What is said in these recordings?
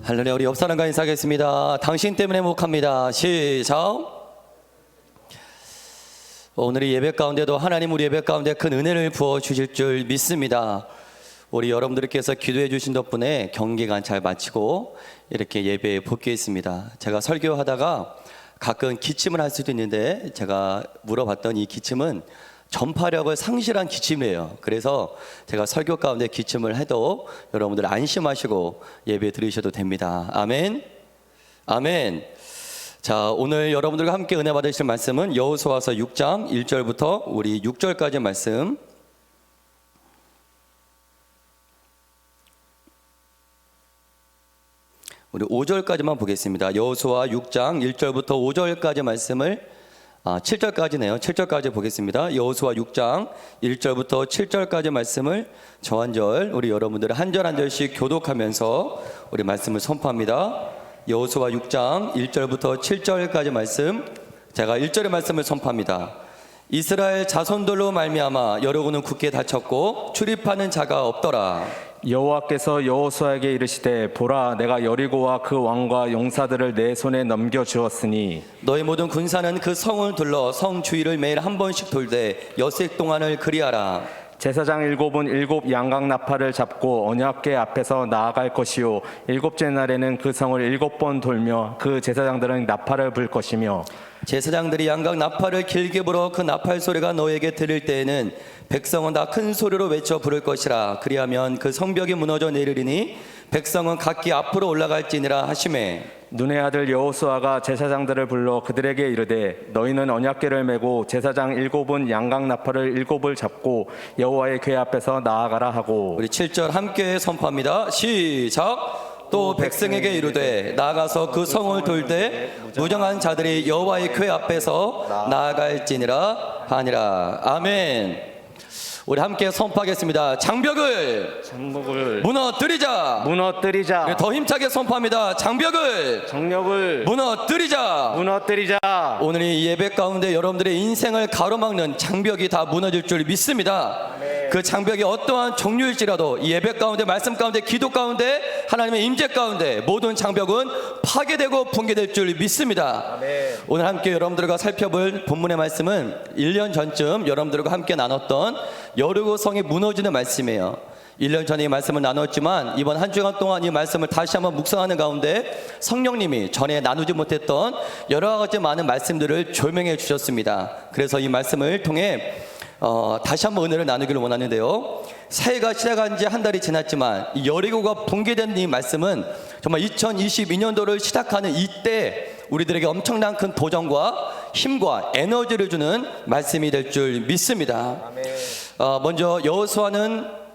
할렐루야. 우리 옆 사람과 인사하겠습니다. 당신 때문에 행복합니다. 시작. 오늘 이 예배 가운데도 하나님 우리 예배 가운데 큰 은혜를 부어주실 줄 믿습니다. 우리 여러분들께서 기도해 주신 덕분에 경기간 잘 마치고 이렇게 예배에 복귀했습니다. 제가 설교하다가 가끔 기침을 할 수도 있는데 제가 물어봤던 이 기침은 전파력을 상실한 기침이에요. 그래서 제가 설교 가운데 기침을 해도 여러분들 안심하시고 예배 들으셔도 됩니다. 아멘. 아멘. 자, 오늘 여러분들과 함께 은혜 받으실 말씀은 여호수아서 6장 1절부터 우리 6절까지 말씀. 우리 5절까지만 보겠습니다. 여호수아 6장 1절부터 5절까지 말씀을 7절까지네요. 7절까지 보겠습니다. 여호수아 6장 1절부터 7절까지 말씀을 저 한 절, 우리 여러분들 한 절 한 절씩 교독하면서 우리 말씀을 선포합니다. 여호수아 6장 1절부터 7절까지 말씀, 제가 1절의 말씀을 선포합니다. 이스라엘 자손들로 말미암아 여리고는 굳게 닫혔고 출입하는 자가 없더라. 여호와께서 여호수아에게 이르시되 보라 내가 여리고와 그 왕과 용사들을 내 손에 넘겨 주었으니 너희 모든 군사는 그 성을 둘러 성 주위를 매일 한 번씩 돌되 엿새 동안을 그리하라. 제사장 일곱은 일곱 양각 나팔을 잡고 언약궤 앞에서 나아갈 것이요 일곱째 날에는 그 성을 7번 돌며 그 제사장들은 나팔을 불 것이며 제사장들이 양각 나팔을 길게 불어 그 나팔 소리가 너에게 들릴 때에는 백성은 다 큰 소리로 외쳐 부를 것이라. 그리하면 그 성벽이 무너져 내리리니 백성은 각기 앞으로 올라갈지니라 하시매. 눈의 아들 여호수아가 제사장들을 불러 그들에게 이르되 너희는 언약궤를 메고 제사장 일곱은 양각 나팔을 일곱을 잡고 여호와의 궤 앞에서 나아가라 하고 우리 7절 함께 선포합니다. 시작. 또 백성에게 이르되 나아가서 그 성을 돌되 무정한 자들이 여호와의 궤 앞에서 나아갈지니라 하니라. 아멘. 우리 함께 선포하겠습니다. 장벽을 무너뜨리자. 더 힘차게 선포합니다. 장벽을 무너뜨리자. 오늘 이 예배 가운데 여러분들의 인생을 가로막는 장벽이 다 무너질 줄 믿습니다. 그 장벽이 어떠한 종류일지라도 이 예배 가운데, 말씀 가운데, 기도 가운데, 하나님의 임재 가운데 모든 장벽은 파괴되고 붕괴될 줄 믿습니다. 오늘 함께 여러분들과 살펴볼 본문의 말씀은 1년 전쯤 여러분들과 함께 나눴던 여리고 성이 무너지는 말씀이에요. 1년 전에 이 말씀을 나눴지만 이번 한 주간 동안 이 말씀을 다시 한번 묵상하는 가운데 성령님이 전에 나누지 못했던 여러 가지 많은 말씀들을 조명해 주셨습니다. 그래서 이 말씀을 통해 다시 한번 은혜를 나누기를 원하는데요. 새해가 시작한 지 한 달이 지났지만 이 여리고가 붕괴된 이 말씀은 정말 2022년도를 시작하는 이때 우리들에게 엄청난 큰 도전과 힘과 에너지를 주는 말씀이 될 줄 믿습니다. 먼저 여호수아는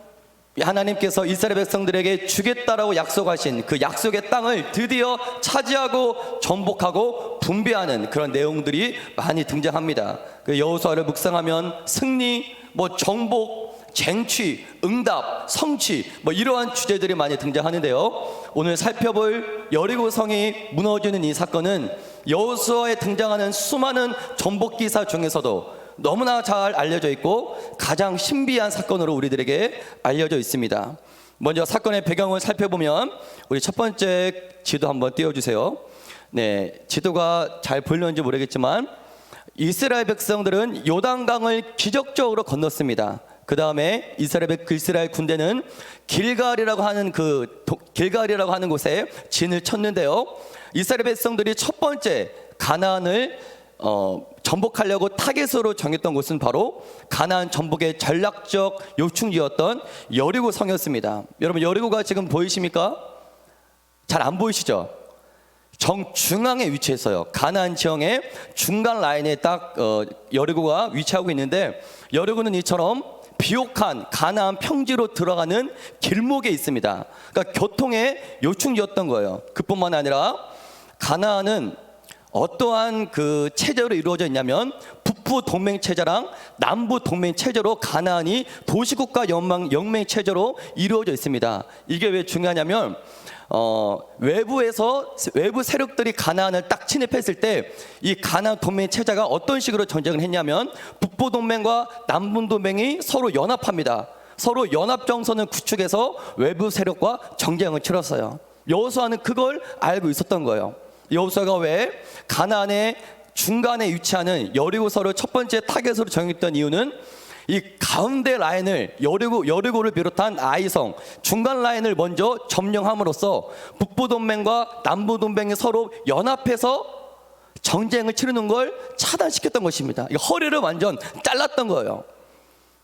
하나님께서 이스라엘 백성들에게 주겠다라고 약속하신 그 약속의 땅을 드디어 차지하고 정복하고 분배하는 그런 내용들이 많이 등장합니다. 그 여호수아를 묵상하면 승리, 정복, 쟁취, 응답, 성취 이러한 주제들이 많이 등장하는데요. 오늘 살펴볼 여리고 성이 무너지는 이 사건은 여호수아에 등장하는 수많은 정복 기사 중에서도 너무나 잘 알려져 있고 가장 신비한 사건으로 우리들에게 알려져 있습니다. 먼저 사건의 배경을 살펴보면 우리 첫 번째 지도 한번 띄워주세요. 네, 지도가 잘 보이는지 모르겠지만 이스라엘 백성들은 요단강을 기적적으로 건넜습니다. 그 다음에 이스라엘 군대는 길갈이라고 하는 곳에 진을 쳤는데요. 이스라엘 백성들이 첫 번째 가나안을 정복하려고 타겟으로 정했던 곳은 바로 가나안 정복의 전략적 요충지였던 여리고 성이었습니다. 여러분, 여리고가 지금 보이십니까? 잘 안 보이시죠? 정중앙에 위치했어요. 가나안 지형의 중간 라인에 딱 여리고가 위치하고 있는데, 여리고는 이처럼 비옥한 가나안 평지로 들어가는 길목에 있습니다. 그러니까 교통의 요충지였던 거예요. 그뿐만 아니라 가나안은 어떠한 그 체제로 이루어져 있냐면 북부 동맹 체제랑 남부 동맹 체제로 가나안이 도시국가 영맹 체제로 이루어져 있습니다. 이게 왜 중요하냐면 외부 세력들이 가나안을 딱 침입했을 때 이 가나안 동맹 체제가 어떤 식으로 전쟁을 했냐면 북부 동맹과 남부 동맹이 서로 연합합니다. 서로 연합 정선을 구축해서 외부 세력과 정쟁을 치렀어요. 여호수아는 그걸 알고 있었던 거예요. 여호수아가 왜 가나안의 중간에 위치하는 여리고서를 첫 번째 타겟으로 정했던 이유는 이 가운데 라인을 여리고를 비롯한 아이성 중간 라인을 먼저 점령함으로써 북부 동맹과 남부 동맹이 서로 연합해서 전쟁을 치르는 걸 차단시켰던 것입니다. 허리를 완전 잘랐던 거예요.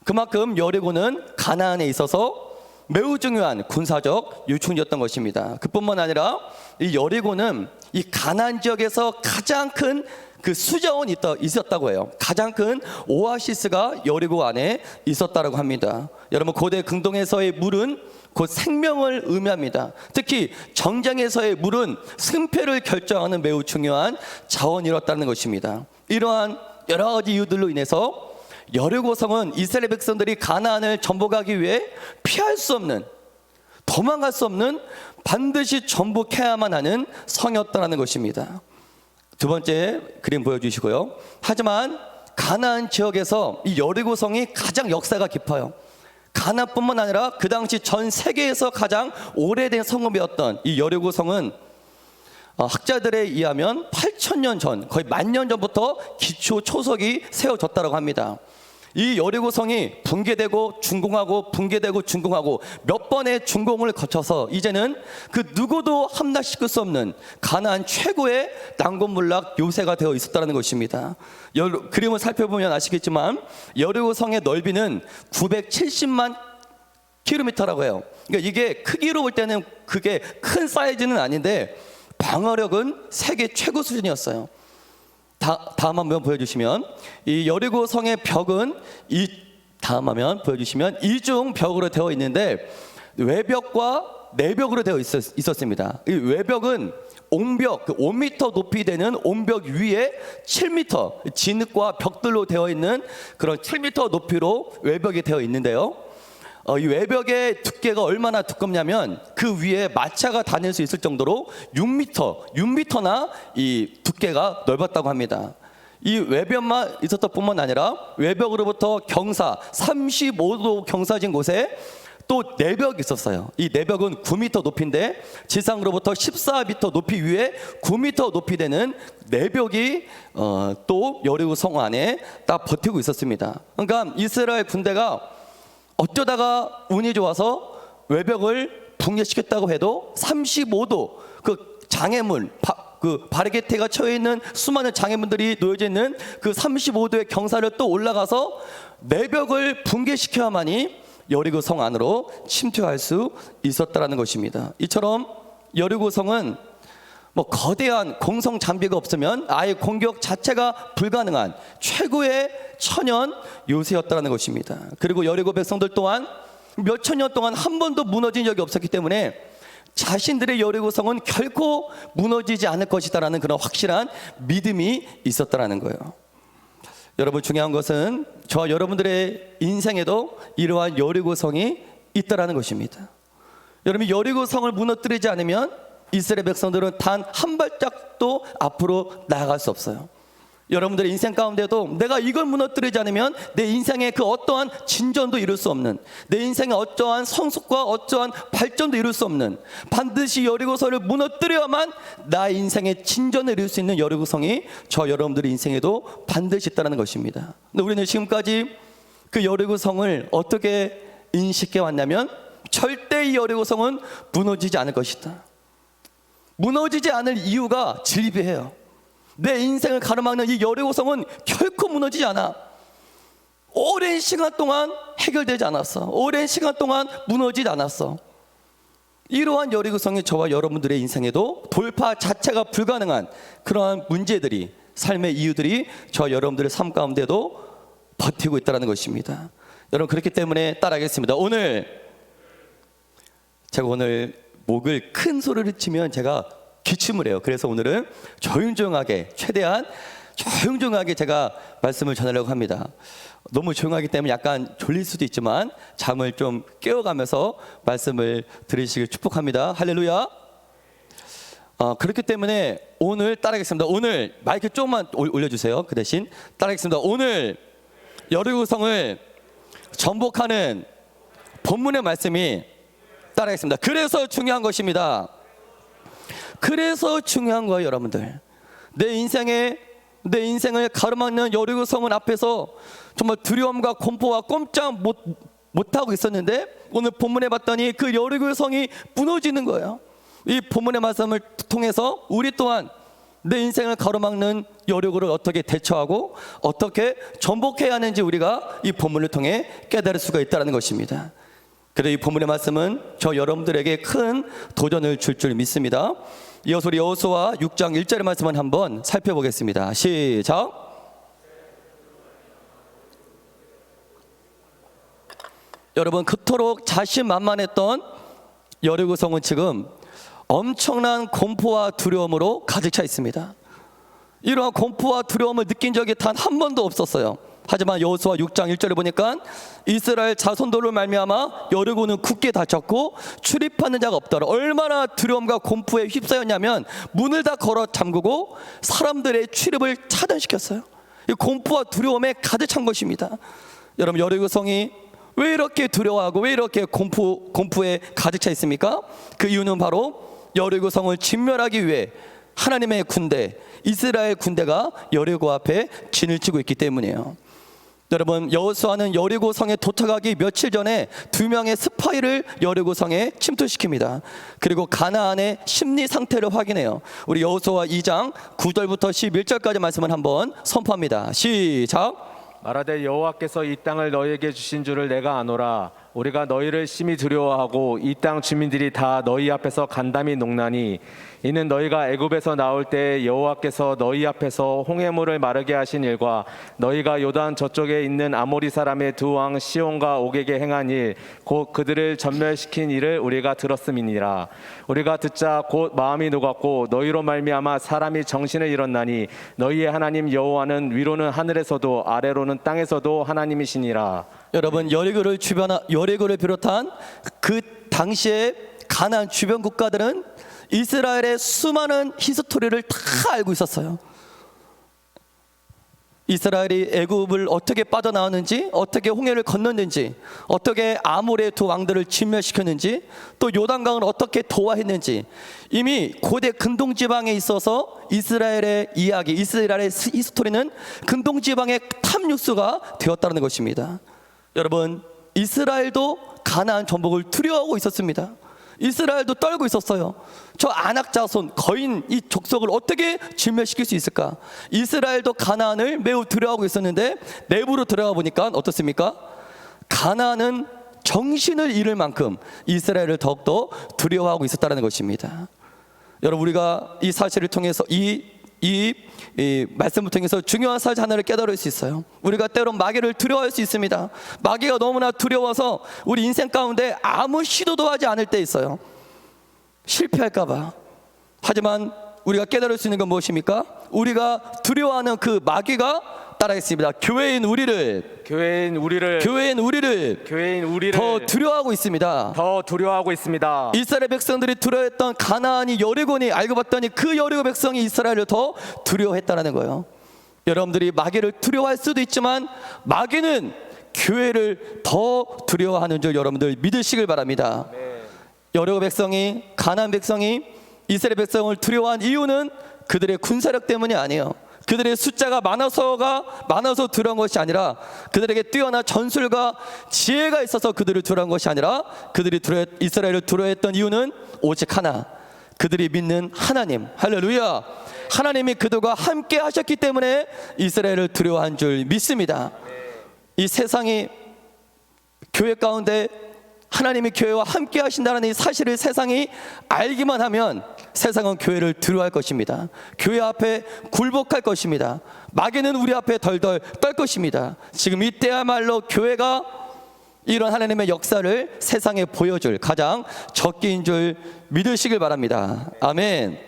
그만큼 여리고는 가나안에 있어서 매우 중요한 군사적 요충지였던 것입니다. 그뿐만 아니라 이 여리고는 이 가나안 지역에서 가장 큰 그 수자원이 있었다고 해요. 가장 큰 오아시스가 여리고 안에 있었다고 합니다. 여러분, 고대 근동에서의 물은 곧 생명을 의미합니다. 특히 전쟁에서의 물은 승패를 결정하는 매우 중요한 자원이었다는 것입니다. 이러한 여러 가지 이유들로 인해서 여리고성은 이스라엘 백성들이 가나안을 정복하기 위해 피할 수 없는, 도망갈 수 없는, 반드시 정복해야만 하는 성이었다는 것입니다. 두 번째 그림 보여주시고요. 하지만 가나안 지역에서 이 여리고성이 가장 역사가 깊어요. 가나안뿐만 아니라 그 당시 전 세계에서 가장 오래된 성읍이었던 이 여리고성은 학자들에 의하면 8,000년 전, 거의 10,000년 전부터 기초 초석이 세워졌다고 합니다. 이 여리고성이 붕괴되고 준공하고 붕괴되고 준공하고 몇 번의 준공을 거쳐서 이제는 그 누구도 함락시킬 수 없는 가나안 최고의 난공불락 요새가 되어 있었다는 것입니다. 그림을 살펴보면 아시겠지만 여리고성의 넓이는 970만 킬로미터라고 해요. 그러니까 이게 크기로 볼 때는 그게 큰 사이즈는 아닌데 방어력은 세계 최고 수준이었어요. 다음 화면 보여주시면 이 여리고 성의 벽은 다음 화면 보여주시면 이중 벽으로 되어 있는데 외벽과 내벽으로 되어 있었습니다. 이 외벽은 옹벽 5m 높이 되는 옹벽 위에 7m 진흙과 벽들로 되어 있는 그런 7m 높이로 외벽이 되어 있는데요. 이 외벽의 두께가 얼마나 두껍냐면 그 위에 마차가 다닐 수 있을 정도로 6m나 이 두께가 넓었다고 합니다. 이 외벽만 있었던 뿐만 아니라 외벽으로부터 경사 35도 경사진 곳에 또 내벽이 있었어요. 이 내벽은 9m 높이인데 지상으로부터 14m 높이 위에 9m 높이 되는 내벽이 또 여리고 성 안에 딱 버티고 있었습니다. 그러니까 이스라엘 군대가 어쩌다가 운이 좋아서 외벽을 붕괴시켰다고 해도 35도 그 장애물 그 바리게이트가 처해 있는 수많은 장애물들이 놓여져 있는 그 35도의 경사를 또 올라가서 내벽을 붕괴시켜야만이 여리고 성 안으로 침투할 수 있었다라는 것입니다. 이처럼 여리고 성은 거대한 공성 장비가 없으면 아예 공격 자체가 불가능한 최고의 천연 요새였다는 것입니다. 그리고 여리고 백성들 또한 몇천 년 동안 한 번도 무너진 적이 없었기 때문에 자신들의 여리고성은 결코 무너지지 않을 것이다라는 그런 확실한 믿음이 있었다라는 거예요. 여러분, 중요한 것은 저와 여러분들의 인생에도 이러한 여리고성이 있다라는 것입니다. 여러분, 여리고성을 무너뜨리지 않으면 이스라엘 백성들은 단 한 발짝도 앞으로 나아갈 수 없어요. 여러분들의 인생 가운데도 내가 이걸 무너뜨리지 않으면 내 인생의 그 어떠한 진전도 이룰 수 없는, 내 인생의 어떠한 성숙과 어떠한 발전도 이룰 수 없는, 반드시 여리고성을 무너뜨려야만 나의 인생의 진전을 이룰 수 있는 여리고성이 저 여러분들의 인생에도 반드시 있다는 것입니다. 근데 우리는 지금까지 그 여리고성을 어떻게 인식해 왔냐면 절대 이 여리고성은 무너지지 않을 것이다. 무너지지 않을 이유가 질비해요. 내 인생을 가로막는 이 여리고성은 결코 무너지지 않아. 오랜 시간 동안 해결되지 않았어. 오랜 시간 동안 무너지지 않았어. 이러한 여리고성이 저와 여러분들의 인생에도 돌파 자체가 불가능한 그러한 문제들이, 삶의 이유들이 저와 여러분들의 삶 가운데도 버티고 있다는 것입니다. 여러분, 그렇기 때문에 따라하겠습니다. 제가 오늘 목을 큰 소리를 치면 제가 기침을 해요. 그래서 오늘은 조용조용하게, 최대한 조용조용하게 제가 말씀을 전하려고 합니다. 너무 조용하기 때문에 약간 졸릴 수도 있지만 잠을 좀 깨워가면서 말씀을 들으시길 축복합니다. 할렐루야. 그렇기 때문에 오늘 따라하겠습니다. 오늘 마이크 조금만 올려주세요. 그 대신 따라하겠습니다. 오늘 여리고성을 정복하는 본문의 말씀이 따라하겠습니다. 그래서 중요한 것입니다. 그래서 중요한 거예요, 여러분들. 내 인생을 가로막는 여리고 성은 앞에서 정말 두려움과 공포와 꼼짝 못하고 있었는데, 오늘 본문에 봤더니 그 여리고 성이 무너지는 거예요. 이 본문의 말씀을 통해서 우리 또한 내 인생을 가로막는 여리고를 어떻게 대처하고 어떻게 전복해야 하는지 우리가 이 본문을 통해 깨달을 수가 있다는 것입니다. 그래서 이 본문의 말씀은 저 여러분들에게 큰 도전을 줄 믿습니다. 이어서 우리 여호수아 6장 1절의 말씀을 한번 살펴보겠습니다. 시작. 여러분, 그토록 자신만만했던 여리고 성은 지금 엄청난 공포와 두려움으로 가득 차 있습니다. 이러한 공포와 두려움을 느낀 적이 단 한 번도 없었어요. 하지만 여호수아 6장 1절에 보니까 이스라엘 자손들로 말미암아 여리고는 굳게 닫혔고 출입하는 자가 없더라. 얼마나 두려움과 공포에 휩싸였냐면 문을 다 걸어 잠그고 사람들의 출입을 차단시켰어요. 이 공포와 두려움에 가득 찬 것입니다. 여러분, 여리고 성이 왜 이렇게 두려워하고 왜 이렇게 공포에 가득 차 있습니까? 그 이유는 바로 여리고 성을 진멸하기 위해 하나님의 군대, 이스라엘 군대가 여리고 앞에 진을 치고 있기 때문이에요. 여러분, 여호수아는 여리고 성에 도착하기 며칠 전에 2명의 스파이를 여리고 성에 침투시킵니다. 그리고 가나안의 심리 상태를 확인해요. 우리 여호수아 2장 9절부터 11절까지 말씀을 한번 선포합니다. 시작. 말하되 여호와께서 이 땅을 너희에게 주신 줄을 내가 아노라. 우리가 너희를 심히 두려워하고 이 땅 주민들이 다 너희 앞에서 간담이 녹나니 이는 너희가 애굽에서 나올 때 여호와께서 너희 앞에서 홍해물을 마르게 하신 일과 너희가 요단 저쪽에 있는 아모리 사람의 두 왕 시온과 옥에게 행한 일 곧 그들을 전멸시킨 일을 우리가 들었음이니라. 우리가 듣자 곧 마음이 녹았고 너희로 말미암아 사람이 정신을 잃었나니 너희의 하나님 여호와는 위로는 하늘에서도 아래로는 땅에서도 하나님이시니라. 여러분, 여리고를 비롯한 그 당시에 가나안 주변 국가들은 이스라엘의 수많은 히스토리를 다 알고 있었어요. 이스라엘이 애굽을 어떻게 빠져나왔는지, 어떻게 홍해를 건넜는지, 어떻게 아모리의 두 왕들을 진멸시켰는지, 또 요단강을 어떻게 도화했는지, 이미 고대 근동지방에 있어서 이스라엘의 이야기, 이스라엘의 히스토리는 근동지방의 탑뉴스가 되었다는 것입니다. 여러분, 이스라엘도 가나안 전복을 두려워하고 있었습니다. 이스라엘도 떨고 있었어요. 저 아낙 자손 거인 이 족속을 어떻게 진멸시킬 수 있을까? 이스라엘도 가나안을 매우 두려워하고 있었는데 내부로 들어가 보니까 어떻습니까? 가나안은 정신을 잃을 만큼 이스라엘을 더욱더 두려워하고 있었다는 것입니다. 여러분, 우리가 이 사실을 통해서 이 말씀을 통해서 중요한 사실 하나를 깨달을 수 있어요. 우리가 때론 마귀를 두려워할 수 있습니다. 마귀가 너무나 두려워서 우리 인생 가운데 아무 시도도 하지 않을 때 있어요. 실패할까 봐. 하지만 우리가 깨달을 수 있는 건 무엇입니까? 우리가 두려워하는 그 마귀가 따라했습니다. 교회인 우리를 더 두려워하고 있습니다. 이스라엘 백성들이 두려워했던 가나안이 여리고니 알고 봤더니 그 여리고 백성이 이스라엘을 더 두려워했다는 거예요. 여러분들이 마귀를 두려워할 수도 있지만 마귀는 교회를 더 두려워하는 줄 여러분들 믿으시길 바랍니다. 여리고 백성이, 가나안 백성이 이스라엘 백성을 두려워한 이유는 그들의 군사력 때문이 아니에요. 그들의 숫자가 많아서 두려운 것이 아니라 그들에게 뛰어난 전술과 지혜가 있어서 그들을 두려운 것이 아니라 그들이 이스라엘을 두려워했던 이유는 오직 하나, 그들이 믿는 하나님. 할렐루야. 하나님이 그들과 함께 하셨기 때문에 이스라엘을 두려워한 줄 믿습니다. 이 세상이 교회 가운데 하나님이 교회와 함께 하신다는 이 사실을 세상이 알기만 하면 세상은 교회를 두려워할 것입니다. 교회 앞에 굴복할 것입니다. 마귀는 우리 앞에 덜덜 떨 것입니다. 지금 이때야말로 교회가 이런 하나님의 역사를 세상에 보여줄 가장 적기인 줄 믿으시길 바랍니다. 아멘.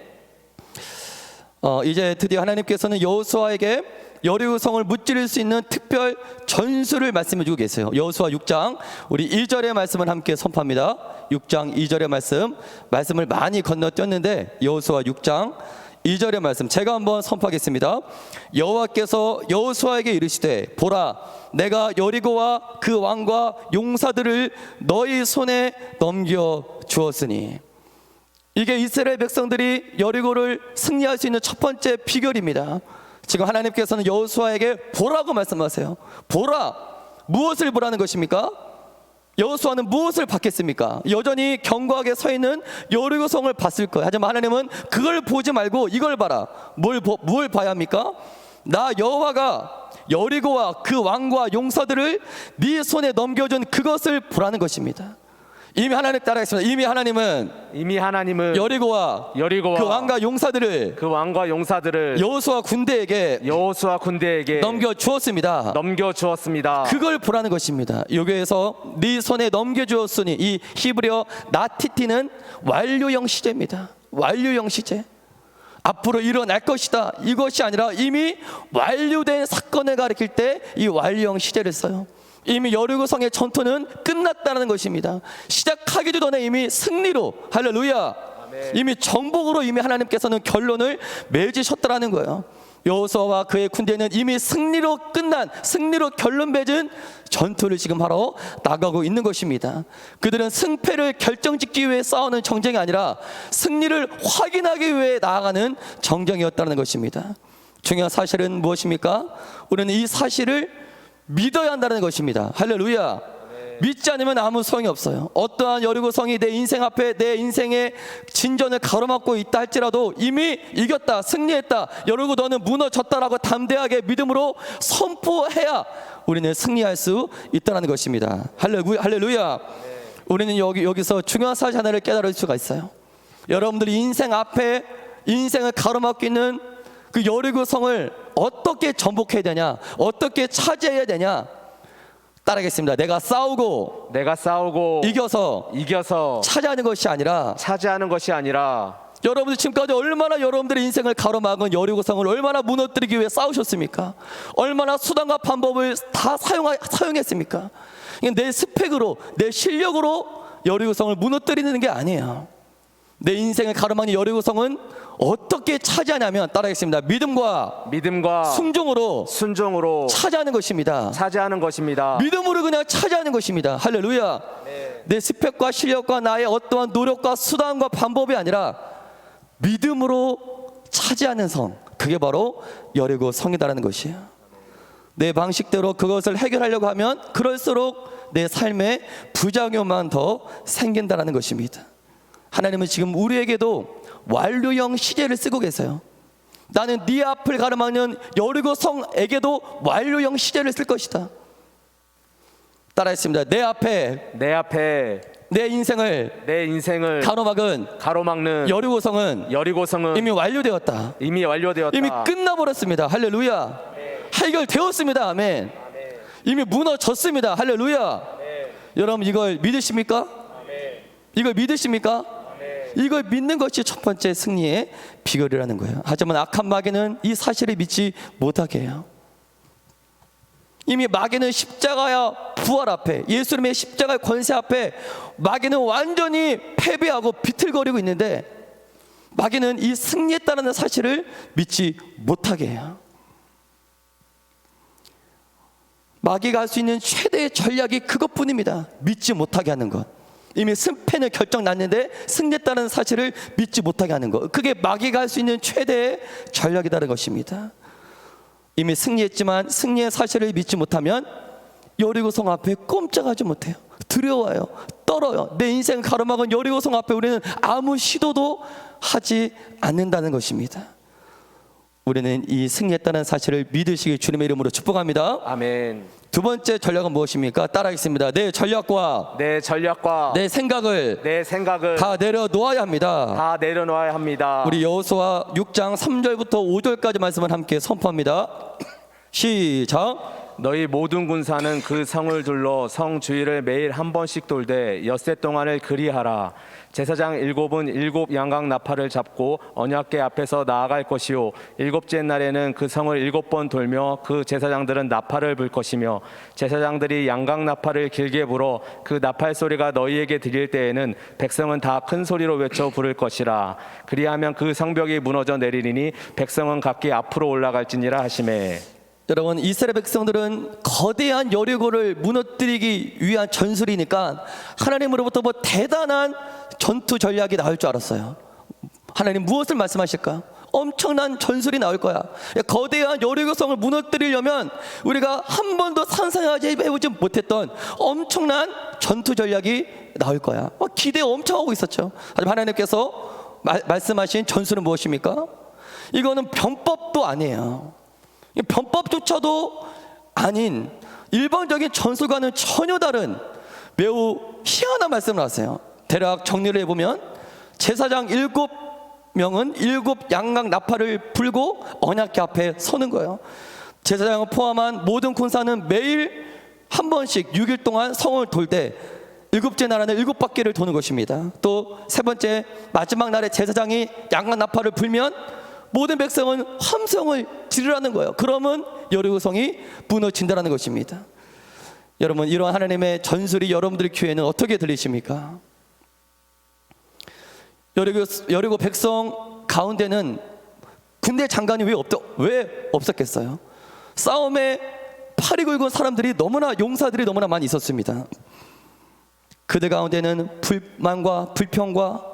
이제 드디어 하나님께서는 여호수아에게 여리고 성을 무찌를 수 있는 특별 전술을 말씀해 주고 계세요. 여호수아 6장 우리 2절의 말씀을 함께 선포합니다. 6장 2절의 말씀을 많이 건너뛰었는데 여호수아 6장 2절의 말씀 제가 한번 선포하겠습니다. 여호와께서 여호수아에게 이르시되 보라 내가 여리고와 그 왕과 용사들을 너희 손에 넘겨 주었으니. 이게 이스라엘 백성들이 여리고를 승리할 수 있는 첫 번째 비결입니다. 지금 하나님께서는 여호수아에게 보라고 말씀하세요. 보라. 무엇을 보라는 것입니까? 여호수아는 무엇을 봤겠습니까? 여전히 견고하게 서 있는 여리고성을 봤을 거예요. 하지만 하나님은 그걸 보지 말고 이걸 봐라. 뭘 봐야 합니까? 나 여호와가 여리고와 그 왕과 용사들을 네 손에 넘겨준 그것을 보라는 것입니다. 이미 하나님 따라하겠습니다. 이미 하나님은 여리고와 그 왕과 용사들을 여호수아 군대에게 넘겨 주었습니다. 그걸 보라는 것입니다. 여기에서 네 손에 넘겨 주었으니 이 히브리어 나티티는 완료형 시제입니다. 완료형 시제. 앞으로 일어날 것이다. 이것이 아니라 이미 완료된 사건을 가리킬 때 이 완료형 시제를 써요. 이미 여리고성의 전투는 끝났다는 것입니다. 시작하기도 전에 이미 승리로, 할렐루야, 아멘. 이미 정복으로 이미 하나님께서는 결론을 맺으셨다라는 거예요. 여호수아와 그의 군대는 이미 승리로 결론 맺은 전투를 지금 하러 나가고 있는 것입니다. 그들은 승패를 결정짓기 위해 싸우는 정쟁이 아니라 승리를 확인하기 위해 나아가는 정쟁이었다는 것입니다. 중요한 사실은 무엇입니까? 우리는 이 사실을 믿어야 한다는 것입니다. 할렐루야. 믿지 않으면 아무 소용이 없어요. 어떠한 여리고성이 내 인생 앞에 내 인생의 진전을 가로막고 있다 할지라도 이미 이겼다, 승리했다, 여리고 너는 무너졌다라고 담대하게 믿음으로 선포해야 우리는 승리할 수 있다는 것입니다. 할렐루야. 우리는 여기서 중요한 사실 하나를 깨달을 수가 있어요. 여러분들이 인생 앞에 인생을 가로막고 있는 그 여리고성을 어떻게 전복해야 되냐, 어떻게 차지해야 되냐. 따라하겠습니다. 내가 싸우고 이겨서 차지하는 것이 아니라 여러분들 지금까지 얼마나 여러분들의 인생을 가로막은 여리고성을 얼마나 무너뜨리기 위해 싸우셨습니까? 얼마나 수단과 방법을 다 사용했습니까? 내 스펙으로, 내 실력으로 여리고성을 무너뜨리는 게 아니에요. 내 인생을 가로막는 여리고성은 어떻게 차지하냐면, 따라하겠습니다. 믿음과 순종으로 차지하는 것입니다. 믿음으로 그냥 차지하는 것입니다. 할렐루야. 네. 내 스펙과 실력과 나의 어떠한 노력과 수단과 방법이 아니라 믿음으로 차지하는 성, 그게 바로 여리고성이다라는 것이에요. 내 방식대로 그것을 해결하려고 하면 그럴수록 내 삶에 부작용만 더 생긴다라는 것입니다. 하나님은 지금 우리에게도 완료형 시제를 쓰고 계세요. 나는 네 앞을 가로막는 여리고성에게도 완료형 시제를 쓸 것이다. 따라했습니다. 내 앞에 내 인생을 가로막은 여리고성은 이미 완료되었다. 이미 끝나버렸습니다. 할렐루야. 해결되었습니다. 아멘. 이미 무너졌습니다. 할렐루야. 여러분 이걸 믿으십니까? 이걸 믿으십니까? 이걸 믿는 것이 첫 번째 승리의 비결이라는 거예요. 하지만 악한 마귀는 이 사실을 믿지 못하게 해요. 이미 마귀는 십자가야 부활 앞에, 예수님의 십자가의 권세 앞에 마귀는 완전히 패배하고 비틀거리고 있는데, 마귀는 이 승리했다는 사실을 믿지 못하게 해요. 마귀가 할 수 있는 최대의 전략이 그것뿐입니다. 믿지 못하게 하는 것. 이미 승패는 결정 났는데 승리했다는 사실을 믿지 못하게 하는 것, 그게 마귀가 할 수 있는 최대의 전략이라는 것입니다. 이미 승리했지만 승리의 사실을 믿지 못하면 여리고성 앞에 꼼짝하지 못해요. 두려워요. 떨어요. 내 인생을 가로막은 여리고성 앞에 우리는 아무 시도도 하지 않는다는 것입니다. 우리는 이 승리했다는 사실을 믿으시기 주님의 이름으로 축복합니다. 아멘. 두 번째 전략은 무엇입니까? 따라하겠습니다. 내 전략과 내 생각을 다 내려놓아야 합니다. 우리 여호수아 6장 3절부터 5절까지 말씀을 함께 선포합니다. 시작. 너희 모든 군사는 그 성을 둘러 성 주위를 매일 한 번씩 돌되 엿새 동안을 그리하라. 제사장 7은 7 양각 나팔을 잡고 언약궤 앞에서 나아갈 것이요, 7째 날에는 그 성을 7번 돌며 그 제사장들은 나팔을 불 것이며, 제사장들이 양각 나팔을 길게 불어 그 나팔 소리가 너희에게 들릴 때에는 백성은 다 큰 소리로 외쳐 부를 것이라. 그리하면 그 성벽이 무너져 내리리니 백성은 각기 앞으로 올라갈지니라 하시매. 여러분, 이스라엘 백성들은 거대한 여리고를 무너뜨리기 위한 전술이니까 하나님으로부터 뭐 대단한 전투 전략이 나올 줄 알았어요. 하나님 무엇을 말씀하실까? 엄청난 전술이 나올 거야. 거대한 여리고성을 무너뜨리려면 우리가 한 번도 상상하지 해보지 못했던 엄청난 전투 전략이 나올 거야. 기대 엄청 하고 있었죠. 하지만 하나님께서 말씀하신 전술은 무엇입니까? 이거는 병법도 아니에요. 병법조차도 아닌 일반적인 전술과는 전혀 다른 매우 희한한 말씀을 하세요. 대략 정리를 해보면 제사장 7명은 7 양각 나팔을 불고 언약궤 앞에 서는 거예요. 제사장을 포함한 모든 군사는 매일 한 번씩 6일 동안 성을 돌 때 7째 날에는 7바퀴를 도는 것입니다. 또 세 번째 마지막 날에 제사장이 양각 나팔을 불면 모든 백성은 함성을 지르라는 거예요. 그러면 여리고성이 무너진다는 것입니다. 여러분, 이러한 하나님의 전술이 여러분들의 귀에는 어떻게 들리십니까? 여리고 백성 가운데는 군대 장관이 왜 없었겠어요? 싸움에 팔이 굵은 사람들이 용사들이 너무나 많이 있었습니다. 그들 가운데는 불만과 불평과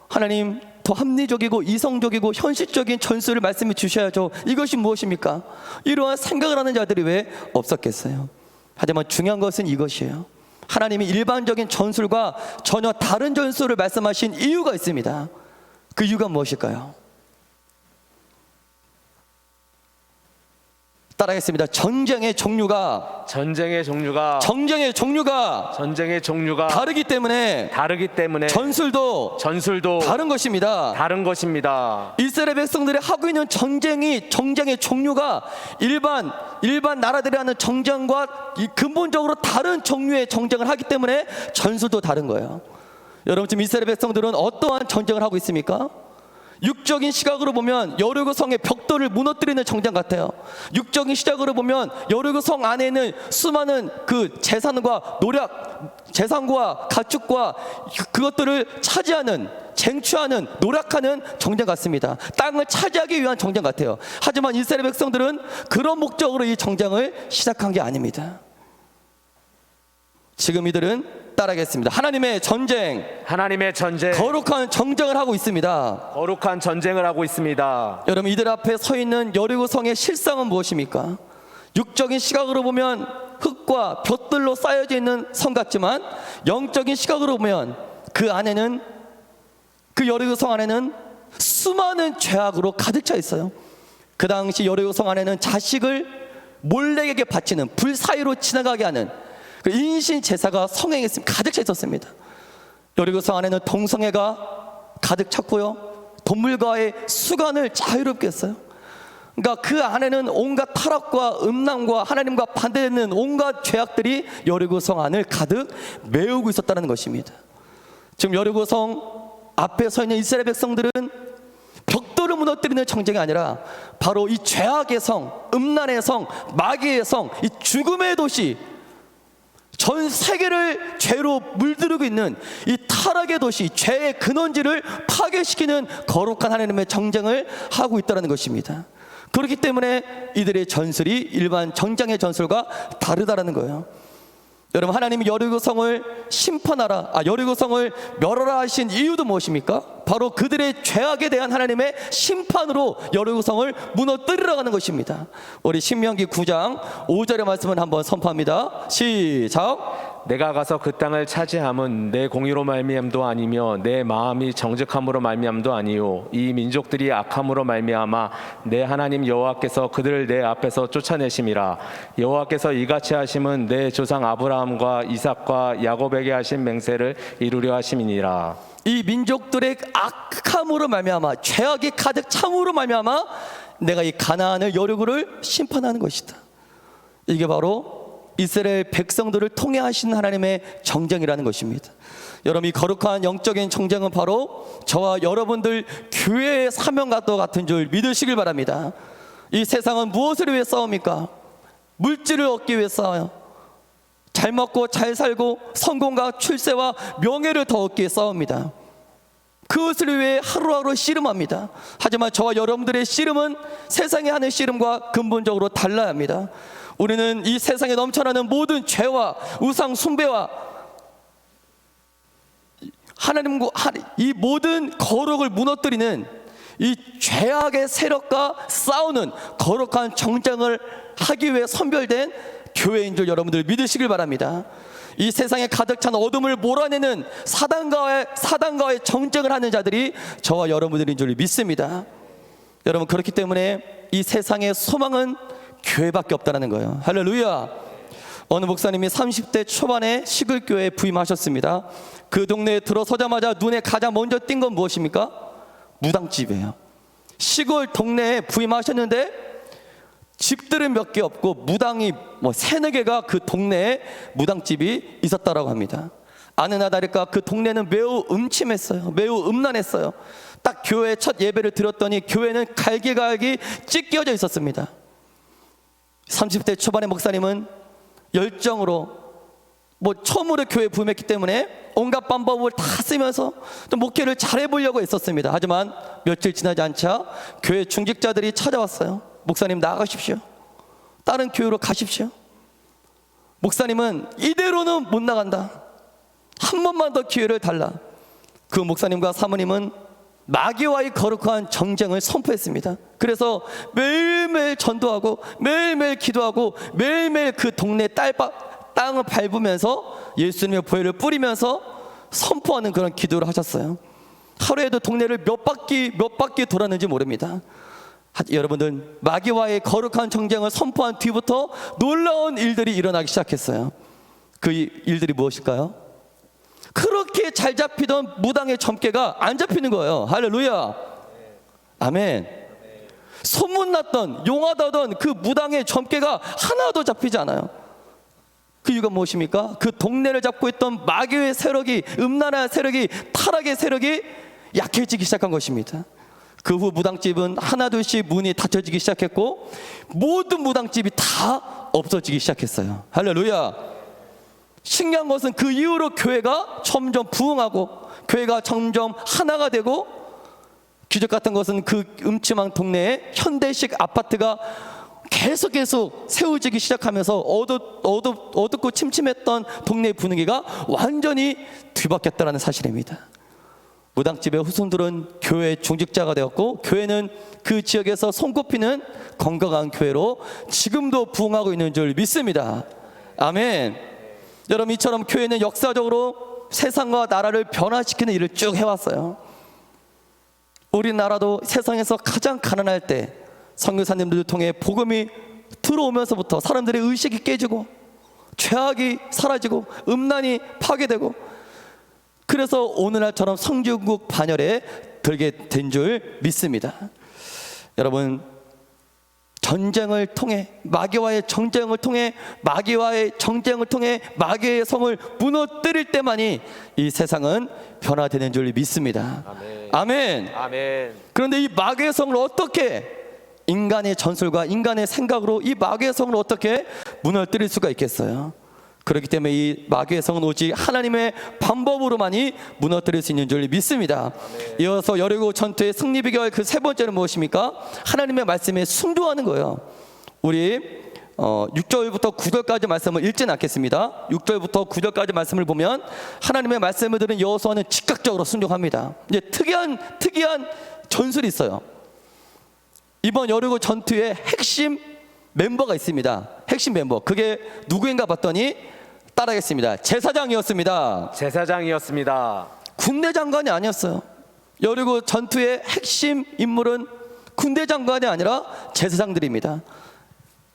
하나님 더 합리적이고 이성적이고 현실적인 전술을 말씀해 주셔야죠. 이것이 무엇입니까? 이러한 생각을 하는 자들이 왜 없었겠어요? 하지만 중요한 것은 이것이에요. 하나님이 일반적인 전술과 전혀 다른 전술을 말씀하신 이유가 있습니다. 그 이유가 무엇일까요? 따라하겠습니다. 전쟁의 종류가 다르기 때문에 전술도 다른 것입니다. 이스라엘 백성들이 하고 있는 전쟁의 종류가 일반 나라들이 하는 전쟁과 근본적으로 다른 종류의 전쟁을 하기 때문에 전술도 다른 거예요. 여러분, 지금 이스라엘 백성들은 어떠한 전쟁을 하고 있습니까? 육적인 시각으로 보면 여리고성의 벽돌을 무너뜨리는 전쟁 같아요. 육적인 시각으로 보면 여리고성 안에는 수많은 그 재산과 가축과 그것들을 차지하는, 쟁취하는, 노력하는 전쟁 같습니다. 땅을 차지하기 위한 전쟁 같아요. 하지만 이스라엘 백성들은 그런 목적으로 이 전쟁을 시작한 게 아닙니다. 지금 이들은 따라하겠습니다. 하나님의 전쟁, 거룩한 전쟁을 하고 있습니다. 여러분, 이들 앞에 서 있는 여리고성의 실상은 무엇입니까? 육적인 시각으로 보면 흙과 돛들로 쌓여져 있는 성 같지만 영적인 시각으로 보면 그 여리고성 안에는 수많은 죄악으로 가득 차 있어요. 그 당시 여리고성 안에는 자식을 몰렉에게 바치는, 불 사이로 지나가게 하는 그 인신 제사가 성행했습니다. 가득 차 있었습니다. 여리고성 안에는 동성애가 가득 찼고요, 동물과의 수간을 자유롭게 했어요. 그러니까 그 안에는 온갖 타락과 음란과 하나님과 반대되는 온갖 죄악들이 여리고성 안을 가득 메우고 있었다는 것입니다. 지금 여리고성 앞에 서 있는 이스라엘 백성들은 벽돌을 무너뜨리는 전쟁이 아니라 바로 이 죄악의 성, 음란의 성, 마귀의 성, 이 죽음의 도시, 전 세계를 죄로 물들이고 있는 이 타락의 도시, 죄의 근원지를 파괴시키는 거룩한 하나님의 전쟁을 하고 있다는 것입니다. 그렇기 때문에 이들의 전술이 일반 전장의 전술과 다르다는 거예요. 여러분, 하나님이 여리고성을 여리고성을 멸하라 하신 이유도 무엇입니까? 바로 그들의 죄악에 대한 하나님의 심판으로 여리고성을 무너뜨리라고 하는 것입니다. 우리 신명기 9장 5절의 말씀을 한번 선포합니다. 시작. 내가 가서 그 땅을 차지함은 내 공의로 말미암도 아니며 내 마음이 정직함으로 말미암도 아니요 이 민족들이 악함으로 말미암아 내 하나님 여호와께서 그들을 내 앞에서 쫓아내심이라. 여호와께서 이같이 하심은 내 조상 아브라함과 이삭과 야곱에게 하신 맹세를 이루려 하심이니라. 이 민족들의 악함으로 말미암아, 죄악이 가득 참으로 말미암아 내가 이 가나안을 여리고를 심판하는 것이다. 이게 바로 이스라엘 백성들을 통해 하신 하나님의 정쟁이라는 것입니다. 여러분, 이 거룩한 영적인 정쟁은 바로 저와 여러분들 교회의 사명과 같은 줄 믿으시길 바랍니다. 이 세상은 무엇을 위해 싸웁니까? 물질을 얻기 위해 싸워요. 잘 먹고 잘 살고 성공과 출세와 명예를 더 얻기 위해 싸웁니다. 그것을 위해 하루하루 씨름합니다. 하지만 저와 여러분들의 씨름은 세상에 하는 씨름과 근본적으로 달라야 합니다. 우리는 이 세상에 넘쳐나는 모든 죄와 우상 숭배와 하나님과 이 모든 거룩을 무너뜨리는 이 죄악의 세력과 싸우는 거룩한 정쟁을 하기 위해 선별된 교회인 줄 여러분들 믿으시길 바랍니다. 이 세상에 가득 찬 어둠을 몰아내는 사단과의 정쟁을 하는 자들이 저와 여러분들인 줄 믿습니다. 여러분, 그렇기 때문에 이 세상의 소망은 교회밖에 없다는 거예요. 할렐루야. 어느 목사님이 30대 초반에 시골교회에 부임하셨습니다. 그 동네에 들어서자마자 눈에 가장 먼저 띈 건 무엇입니까? 무당집이에요. 시골 동네에 부임하셨는데 집들은 몇 개 없고 무당이 세네 개가 그 동네에 무당집이 있었다라고 합니다. 아내나 다를까 그 동네는 매우 음침했어요. 매우 음란했어요. 딱 교회 첫 예배를 드렸더니 교회는 갈기갈기 찢겨져 있었습니다. 30대 초반의 목사님은 열정으로 처음으로 교회에 부임했기 때문에 온갖 방법을 다 쓰면서 또 목회를 잘해보려고 했었습니다. 하지만 며칠 지나지 않자 교회 중직자들이 찾아왔어요. 목사님 나가십시오. 다른 교회로 가십시오. 목사님은 이대로는 못 나간다. 한 번만 더 기회를 달라. 그 목사님과 사모님은 마귀와의 거룩한 정쟁을 선포했습니다. 그래서 매일매일 전도하고 매일매일 기도하고 매일매일 그 동네 땅을 밟으면서 예수님의 보혈을 뿌리면서 선포하는 그런 기도를 하셨어요. 하루에도 동네를 몇 바퀴 돌았는지 모릅니다. 여러분들, 마귀와의 거룩한 정쟁을 선포한 뒤부터 놀라운 일들이 일어나기 시작했어요. 그 일들이 무엇일까요? 그렇게 잘 잡히던 무당의 점괘가 안 잡히는 거예요. 할렐루야. 아멘. 소문났던 용하다던 그 무당의 점괘가 하나도 잡히지 않아요. 그 이유가 무엇입니까? 그 동네를 잡고 있던 마귀의 세력이, 음란한 세력이, 타락의 세력이 약해지기 시작한 것입니다. 그 후 무당집은 하나둘씩 문이 닫혀지기 시작했고 모든 무당집이 다 없어지기 시작했어요. 할렐루야. 신기한 것은 그 이후로 교회가 점점 부흥하고 교회가 점점 하나가 되고, 기적 같은 것은 그 음침한 동네에 현대식 아파트가 계속 세워지기 시작하면서 어둡고 침침했던 동네의 분위기가 완전히 뒤바뀌었다는 사실입니다. 무당집의 후손들은 교회 중직자가 되었고 교회는 그 지역에서 손꼽히는 건강한 교회로 지금도 부흥하고 있는 줄 믿습니다. 아멘. 여러분, 이처럼 교회는 역사적으로 세상과 나라를 변화시키는 일을 쭉 해왔어요. 우리나라도 세상에서 가장 가난할 때 선교사님들을 통해 복음이 들어오면서부터 사람들의 의식이 깨지고 죄악이 사라지고 음란이 파괴되고, 그래서 오늘날처럼 성중국 반열에 들게 된 줄 믿습니다. 여러분, 전쟁을 통해 마귀와의 정쟁을 통해 마귀의 성을 무너뜨릴 때만이 이 세상은 변화되는 줄 믿습니다. 아멘. 아멘. 아멘. 그런데 이 마귀의 성을 어떻게, 인간의 전술과 인간의 생각으로 이 마귀의 성을 어떻게 무너뜨릴 수가 있겠어요? 그렇기 때문에 이 마귀의 성은 오직 하나님의 방법으로만이 무너뜨릴 수 있는 줄 믿습니다. 아멘. 이어서 여리고 전투의 승리 비결 그 세 번째는 무엇입니까? 하나님의 말씀에 순종하는 거예요. 우리 6절부터 9절까지 말씀을 읽진 않겠습니다. 6절부터 9절까지 말씀을 보면 하나님의 말씀을 들은 여호수아는 즉각적으로 순종합니다. 이제 특이한 전술이 있어요. 이번 여리고 전투의 핵심 멤버가 있습니다. 핵심 멤버, 그게 누구인가 봤더니 따라하겠습니다. 제사장이었습니다. 군대 장관이 아니었어요. 여리고 전투의 핵심 인물은 군대 장관이 아니라 제사장들입니다.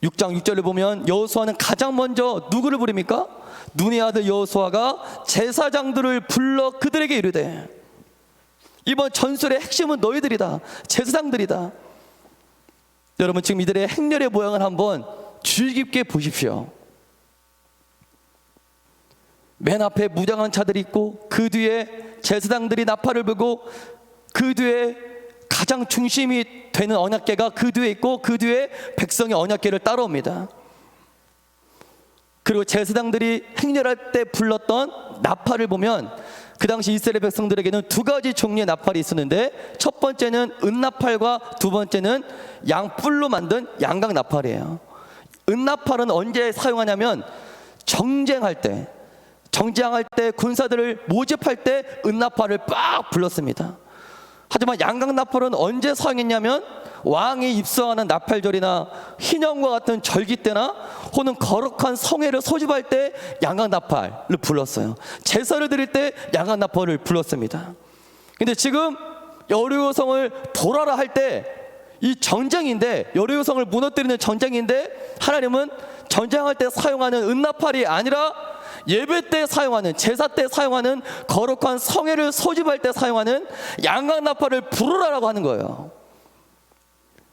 6장 6절을 보면 여호수아는 가장 먼저 누구를 부릅니까? 눈의 아들 여호수아가 제사장들을 불러 그들에게 이르되, 이번 전술의 핵심은 너희들이다, 제사장들이다. 여러분, 지금 이들의 행렬의 모양을 한번 주의 깊게 보십시오. 맨 앞에 무장한 차들이 있고 그 뒤에 제사장들이 나팔을 불고 그 뒤에 가장 중심이 되는 언약궤가 그 뒤에 있고 그 뒤에 백성의 언약궤를 따라옵니다. 그리고 제사장들이 행렬할 때 불렀던 나팔을 보면 그 당시 이스라엘 백성들에게는 두 가지 종류의 나팔이 있었는데, 첫 번째는 은나팔과 두 번째는 양뿔로 만든 양각 나팔이에요. 은나팔은 언제 사용하냐면 정쟁할 때, 정장할 때 군사들을 모집할 때 은나팔을 빡 불렀습니다. 하지만 양강나팔은 언제 사용했냐면 왕이 입성하는 나팔절이나 희년과 같은 절기 때나 혹은 거룩한 성회를 소집할 때 양강나팔을 불렀어요. 제사를 드릴 때 양강나팔을 불렀습니다. 근데 지금 여리고성을 돌아라 할 때 이 전쟁인데, 여리고성을 무너뜨리는 전쟁인데, 하나님은 전쟁할 때 사용하는 은나팔이 아니라 예배 때 사용하는, 제사 때 사용하는, 거룩한 성회를 소집할 때 사용하는 양강나팔을 부르라라고 하는 거예요.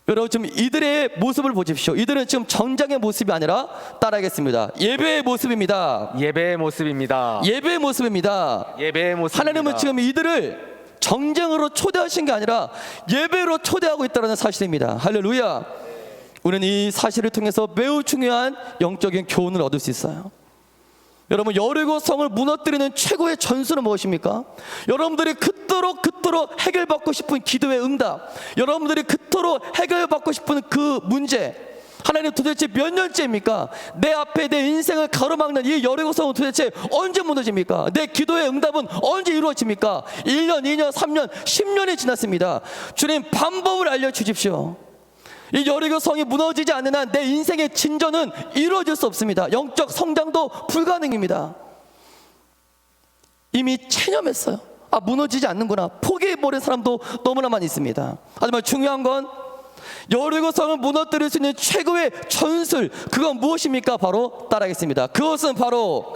여러분, 지금 이들의 모습을 보십시오. 이들은 지금 전쟁의 모습이 아니라, 따라하겠습니다, 예배의 모습입니다. 예배의 모습입니다. 예배의 모습입니다. 예배의 모습입니다. 하나님은 지금 이들을 정쟁으로 초대하신 게 아니라 예배로 초대하고 있다는 사실입니다. 할렐루야. 우리는 이 사실을 통해서 매우 중요한 영적인 교훈을 얻을 수 있어요. 여러분, 여리고성을 무너뜨리는 최고의 전술은 무엇입니까? 여러분들이 그토록 해결받고 싶은 기도의 응답, 여러분들이 그토록 해결받고 싶은 그 문제, 하나님 도대체 몇 년째입니까? 내 앞에 내 인생을 가로막는 이 여리고성은 도대체 언제 무너집니까? 내 기도의 응답은 언제 이루어집니까? 1년, 2년, 3년, 10년이 지났습니다. 주님, 방법을 알려주십시오. 이 여리고성이 무너지지 않는 한 내 인생의 진전은 이루어질 수 없습니다. 영적 성장도 불가능입니다. 이미 체념했어요. 무너지지 않는구나, 포기해버린 사람도 너무나 많이 있습니다. 하지만 중요한 건 여리고성을 무너뜨릴 수 있는 최고의 전술, 그건 무엇입니까? 바로 따라하겠습니다. 그것은 바로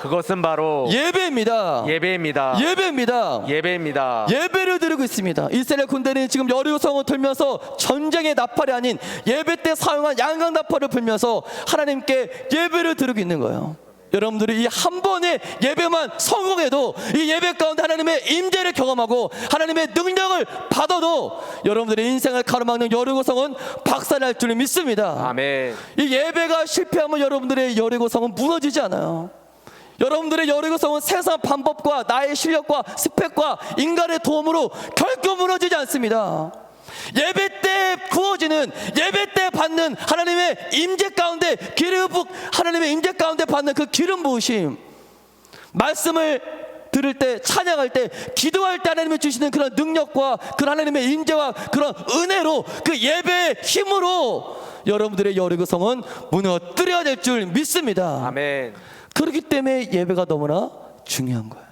예배입니다. 예배입니다. 예배입니다. 예배입니다. 예배를 드리고 있습니다. 이스라엘 군대는 지금 여리고성을 들면서 전쟁의 나팔이 아닌 예배 때 사용한 양강나팔을 불면서 하나님께 예배를 드리고 있는 거예요. 여러분들이 이 한 번의 예배만 성공해도, 이 예배 가운데 하나님의 임재를 경험하고 하나님의 능력을 받아도 여러분들의 인생을 가로막는 여리고성은 박살날 줄 믿습니다. 아멘. 이 예배가 실패하면 여러분들의 여리고성은 무너지지 않아요. 여러분들의 여리고성은 세상 방법과 나의 실력과 스펙과 인간의 도움으로 결코 무너지지 않습니다. 예배 때 구워지는, 예배 때 받는 하나님의 임재 가운데, 기름 붓 하나님의 임재 가운데 받는 그 기름 부으심, 말씀을 들을 때, 찬양할 때, 기도할 때 하나님이 주시는 그런 능력과 그 하나님의 임재와 그런 은혜로, 그 예배의 힘으로 여러분들의 여리고성은 무너뜨려야 될 줄 믿습니다. 아멘. 그렇기 때문에 예배가 너무나 중요한 거예요.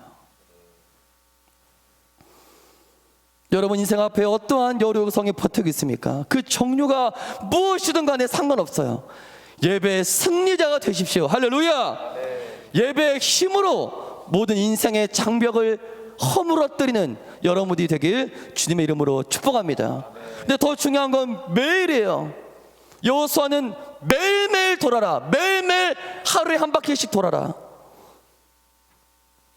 여러분 인생 앞에 어떠한 여리고성이 버티고 있습니까? 그 종류가 무엇이든 간에 상관없어요. 예배의 승리자가 되십시오. 할렐루야. 예배의 힘으로 모든 인생의 장벽을 허물어뜨리는 여러분들이 되길 주님의 이름으로 축복합니다. 근데 더 중요한 건 매일이에요. 여호수아는 매일매일 돌아라, 매일매일 하루에 한 바퀴씩 돌아라.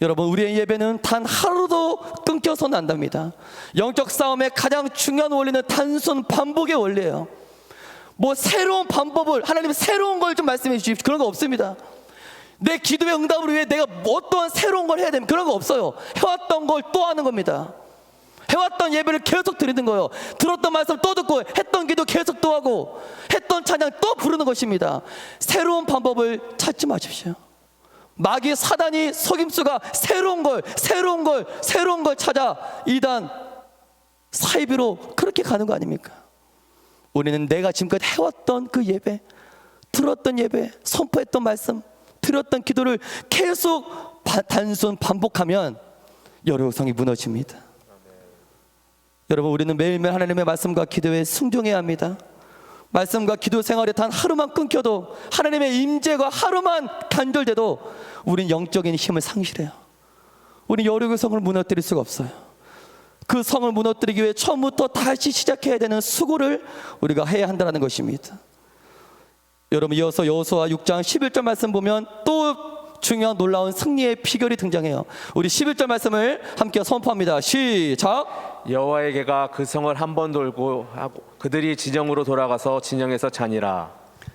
여러분, 우리의 예배는 단 하루도 끊겨서는 안 됩니다. 영적 싸움의 가장 중요한 원리는 단순 반복의 원리예요. 뭐 새로운 방법을, 하나님 새로운 걸 좀 말씀해 주십시오, 그런 거 없습니다. 내 기도의 응답을 위해 내가 어떠한 새로운 걸 해야 됩니까? 그런 거 없어요. 해왔던 걸 또 하는 겁니다. 해왔던 예배를 계속 드리는 거예요. 들었던 말씀 또 듣고, 했던 기도 계속 또 하고, 했던 찬양 또 부르는 것입니다. 새로운 방법을 찾지 마십시오. 마귀 사단이 속임수가 새로운 걸 찾아 이단 사이비로 그렇게 가는 거 아닙니까? 우리는 내가 지금까지 해왔던 그 예배, 들었던 예배, 선포했던 말씀, 드렸던 기도를 계속 단순 반복하면 여리고성이 무너집니다. 여러분, 우리는 매일매일 하나님의 말씀과 기도에 순종해야 합니다. 말씀과 기도 생활에 단 하루만 끊겨도, 하나님의 임재가 하루만 단절돼도 우린 영적인 힘을 상실해요. 우린 여리고성을 무너뜨릴 수가 없어요. 그 성을 무너뜨리기 위해 처음부터 다시 시작해야 되는 수고를 우리가 해야 한다는 것입니다. 여러분, 이어서 여호수아 6장 11절 말씀 보면 또 중요한 놀라운 승리의 비결이 등장해요. 우리 11절 말씀을 함께 선포합니다. 시작. 여호와의 개가 그 성을 한 번 돌고 하고 그들이 진영으로 돌아가서 진영에서 자니라.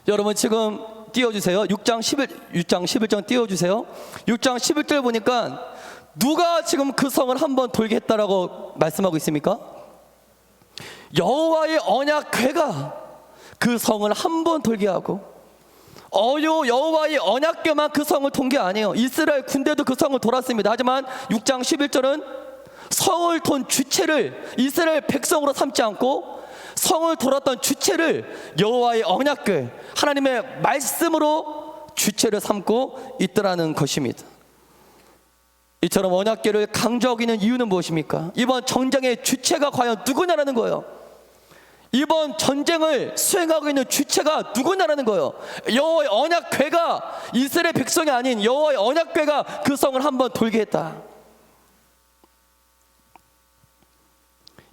여러분 지금 띄워주세요. 6장 11절 띄워주세요. 6장 11절 보니까 누가 지금 그 성을 한 번 돌게 했다라고 말씀하고 있습니까? 여호와의 언약 궤가 그 성을 한 번 돌게 하고, 여호와의 언약궤만 그 성을 돈 게 아니에요. 이스라엘 군대도 그 성을 돌았습니다. 하지만 6장 11절은 성을 돈 주체를 이스라엘 백성으로 삼지 않고 성을 돌았던 주체를 여호와의 언약궤, 하나님의 말씀으로 주체를 삼고 있더라는 것입니다. 이처럼 언약궤를 강조하고 있는 이유는 무엇입니까? 이번 전쟁의 주체가 과연 누구냐라는 거예요. 이번 전쟁을 수행하고 있는 주체가 누구냐라는 거예요. 여호와의 언약궤가 이스라엘 백성이 아닌 여호와의 언약궤가 그 성을 한번 돌게 했다.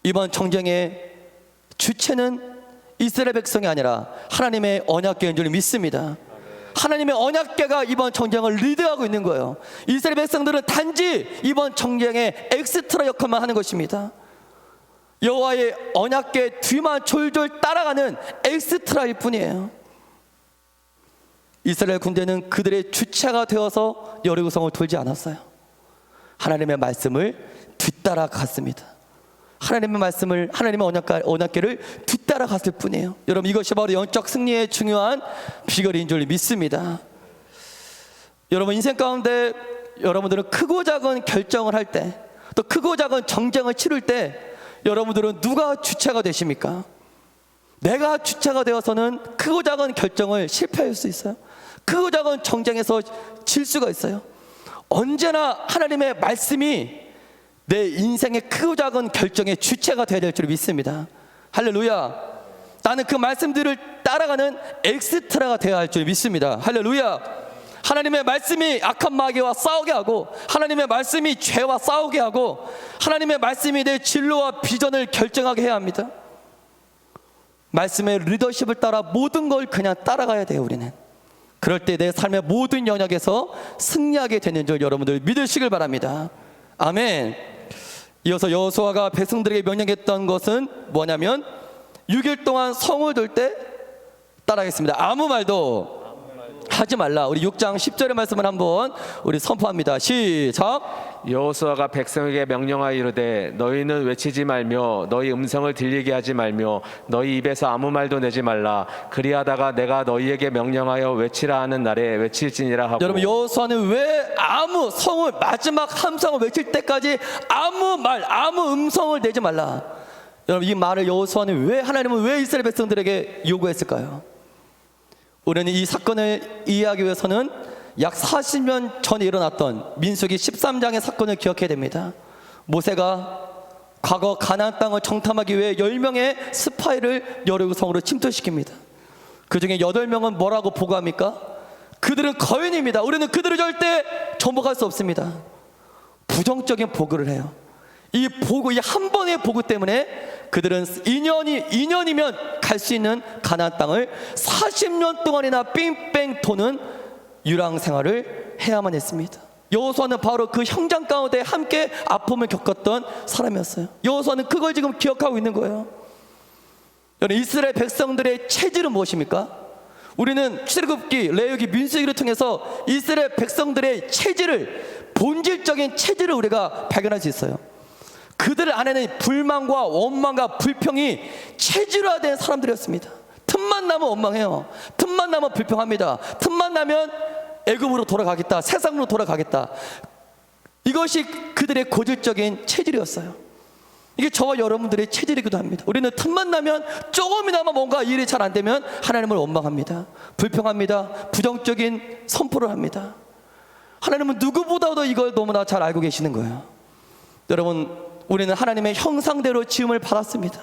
이번 전쟁의 주체는 이스라엘 백성이 아니라 하나님의 언약궤인 줄 믿습니다. 하나님의 언약궤가 이번 전쟁을 리드하고 있는 거예요. 이스라엘 백성들은 단지 이번 전쟁의 엑스트라 역할만 하는 것입니다. 여호와의 언약궤 뒤만 졸졸 따라가는 엑스트라일 뿐이에요. 이스라엘 군대는 그들의 주체가 되어서 여리고성을 돌지 않았어요. 하나님의 말씀을 뒤따라갔습니다. 하나님의 말씀을, 하나님의 언약궤를 뒤따라갔을 뿐이에요. 여러분, 이것이 바로 영적 승리의 중요한 비결인 줄 믿습니다. 여러분, 인생 가운데 여러분들은 크고 작은 결정을 할 때, 또 크고 작은 정쟁을 치를 때 여러분들은 누가 주체가 되십니까? 내가 주체가 되어서는 크고 작은 결정을 실패할 수 있어요. 크고 작은 정쟁에서 질 수가 있어요. 언제나 하나님의 말씀이 내 인생의 크고 작은 결정의 주체가 되어야 될 줄 믿습니다. 할렐루야. 나는 그 말씀들을 따라가는 엑스트라가 되어야 할 줄 믿습니다. 할렐루야. 하나님의 말씀이 악한 마귀와 싸우게 하고, 하나님의 말씀이 죄와 싸우게 하고, 하나님의 말씀이 내 진로와 비전을 결정하게 해야 합니다. 말씀의 리더십을 따라 모든 걸 그냥 따라가야 돼요. 우리는 그럴 때 내 삶의 모든 영역에서 승리하게 되는 줄 여러분들 믿으시길 바랍니다. 아멘. 이어서 여호수아가 백성들에게 명령했던 것은 뭐냐면 6일 동안 성을 돌 때 따라하겠습니다. 아무 말도 하지 말라. 우리 6장 10절의 말씀을 한번 우리 선포합니다. 시작. 여호수아가 백성에게 명령하여 이르되 너희는 외치지 말며 너희 음성을 들리게 하지 말며 너희 입에서 아무 말도 내지 말라. 그리하다가 내가 너희에게 명령하여 외치라 하는 날에 외칠지니라 하고. 여러분, 여호수아는 왜 아무 성을 마지막 함성을 외칠 때까지 아무 말, 아무 음성을 내지 말라. 여러분, 이 말을 여호수아는 하나님은 왜 이스라엘 백성들에게 요구했을까요? 우리는 이 사건을 이해하기 위해서는 약 40년 전에 일어났던 민수기 13장의 사건을 기억해야 됩니다. 모세가 과거 가나안 땅을 정탐하기 위해 10명의 스파이를 여리고성으로 침투시킵니다. 그 중에 8명은 뭐라고 보고합니까? 그들은 거인입니다. 우리는 그들을 절대 정복할 수 없습니다. 부정적인 보고를 해요. 이 한 번의 보고 때문에 그들은 2년이면 갈 수 있는 가나안 땅을 40년 동안이나 삥뺑 도는 유랑 생활을 해야만 했습니다. 여호수아는 바로 그 현장 가운데 함께 아픔을 겪었던 사람이었어요. 여호수아는 그걸 지금 기억하고 있는 거예요. 여러분, 이스라엘 백성들의 체질은 무엇입니까? 우리는 출애굽기, 레위기, 민수기를 통해서 이스라엘 백성들의 체질을, 본질적인 체질을 우리가 발견할 수 있어요. 그들 안에는 불만과 원망과 불평이 체질화된 사람들이었습니다. 틈만 나면 원망해요. 틈만 나면 불평합니다. 틈만 나면 애굽으로 돌아가겠다, 세상으로 돌아가겠다. 이것이 그들의 고질적인 체질이었어요. 이게 저와 여러분들의 체질이기도 합니다. 우리는 틈만 나면 조금이나마 뭔가 일이 잘 안 되면 하나님을 원망합니다. 불평합니다. 부정적인 선포를 합니다. 하나님은 누구보다도 이걸 너무나 잘 알고 계시는 거예요. 여러분, 우리는 하나님의 형상대로 지음을 받았습니다.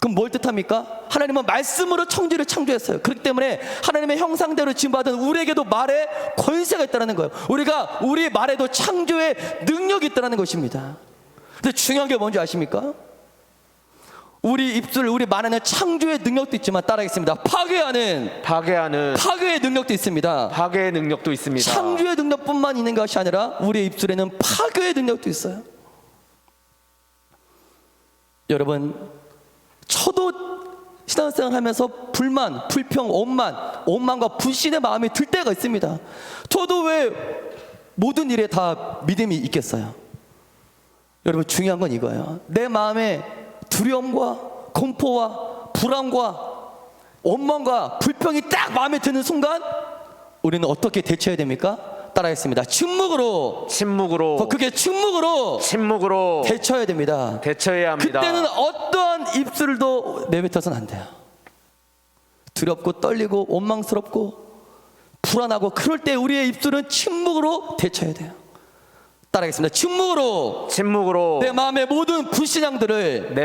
그럼 뭘 뜻합니까? 하나님은 말씀으로 천지를 창조했어요. 그렇기 때문에 하나님의 형상대로 지음받은 우리에게도 말에 권세가 있다는 거예요. 우리가 우리 말에도 창조의 능력이 있다는 것입니다. 근데 중요한 게 뭔지 아십니까? 우리 입술, 우리 말에는 창조의 능력도 있지만, 따라하겠습니다. 파괴하는 파괴의 능력도 있습니다. 파괴의 능력도 있습니다. 창조의 능력뿐만 있는 것이 아니라 우리의 입술에는 파괴의 능력도 있어요. 여러분, 저도 신앙생활 하면서 불만, 불평, 원망과 불신의 마음이 들 때가 있습니다. 저도 왜 모든 일에 다 믿음이 있겠어요? 여러분, 중요한 건 이거예요. 내 마음에 두려움과 공포와 불안과 원망과 불평이 딱 마음에 드는 순간 우리는 어떻게 대처해야 됩니까? 따라하겠습니다. 침묵으로. 더 크게 침묵으로 대처해야 됩니다. 대처해야 합니다. 그때는 어떠한 입술도 내뱉어서는 안 돼요. 두렵고 떨리고 원망스럽고 불안하고 그럴 때 우리의 입술은 침묵으로 대처해야 돼요. 따라하겠습니다. 침묵으로 내 마음의 모든 불신앙들을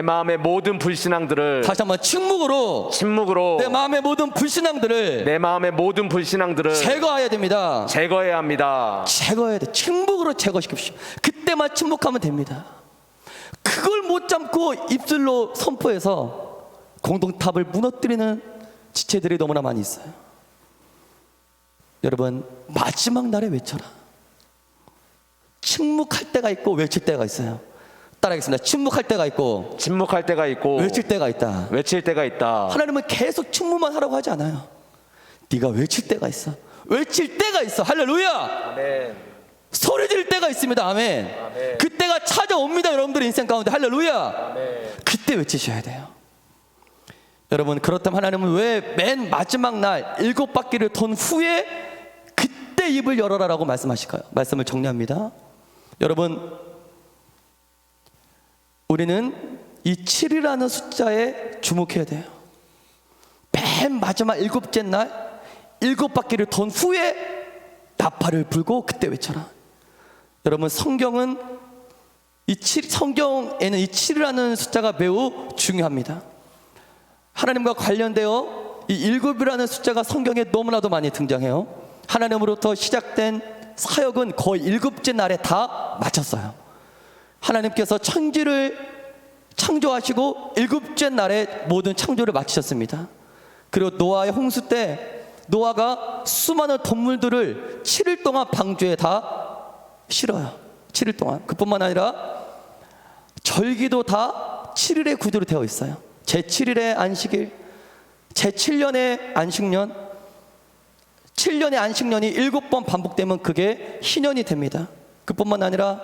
다시 한번 침묵으로 내 마음의 모든 불신앙들을 제거해야 됩니다. 제거해야 합니다. 제거해야 돼. 침묵으로 제거시킵시오. 그때만 침묵하면 됩니다. 그걸 못 참고 입술로 선포해서 공동탑을 무너뜨리는 지체들이 너무나 많이 있어요. 여러분, 마지막 날에 외쳐라. 침묵할 때가 있고 외칠 때가 있어요. 따라하겠습니다. 침묵할 때가 있고 외칠 때가 있다. 하나님은 계속 침묵만 하라고 하지 않아요. 네가 외칠 때가 있어. 할렐루야. 아멘. 소리 지를 때가 있습니다. 아멘. 그때가 찾아옵니다. 여러분들의 인생 가운데. 할렐루야. 아멘. 그때 외치셔야 돼요. 여러분, 그렇다면 하나님은 왜 맨 마지막 날 7바퀴를 돈 후에 그때 입을 열어라라고 말씀하실까요? 말씀을 정리합니다. 여러분, 우리는 이 7이라는 숫자에 주목해야 돼요. 맨 마지막 7째 날 7바퀴를 돈 후에 나팔을 불고 그때 외쳐라. 여러분, 성경에는 이 7이라는 숫자가 매우 중요합니다. 하나님과 관련되어 이 7이라는 숫자가 성경에 너무나도 많이 등장해요. 하나님으로부터 시작된 사역은 거의 7째 날에 다 마쳤어요. 하나님께서 천지를 창조하시고 7째 날에 모든 창조를 마치셨습니다. 그리고 노아의 홍수 때 노아가 수많은 동물들을 7일 동안 방주에 다 실어요. 7일 동안. 그뿐만 아니라 절기도 다 7일의 구조로 되어 있어요. 제7일의 안식일, 제7년의 안식년, 7년의 안식년이 7번 반복되면 그게 희년이 됩니다. 그뿐만 아니라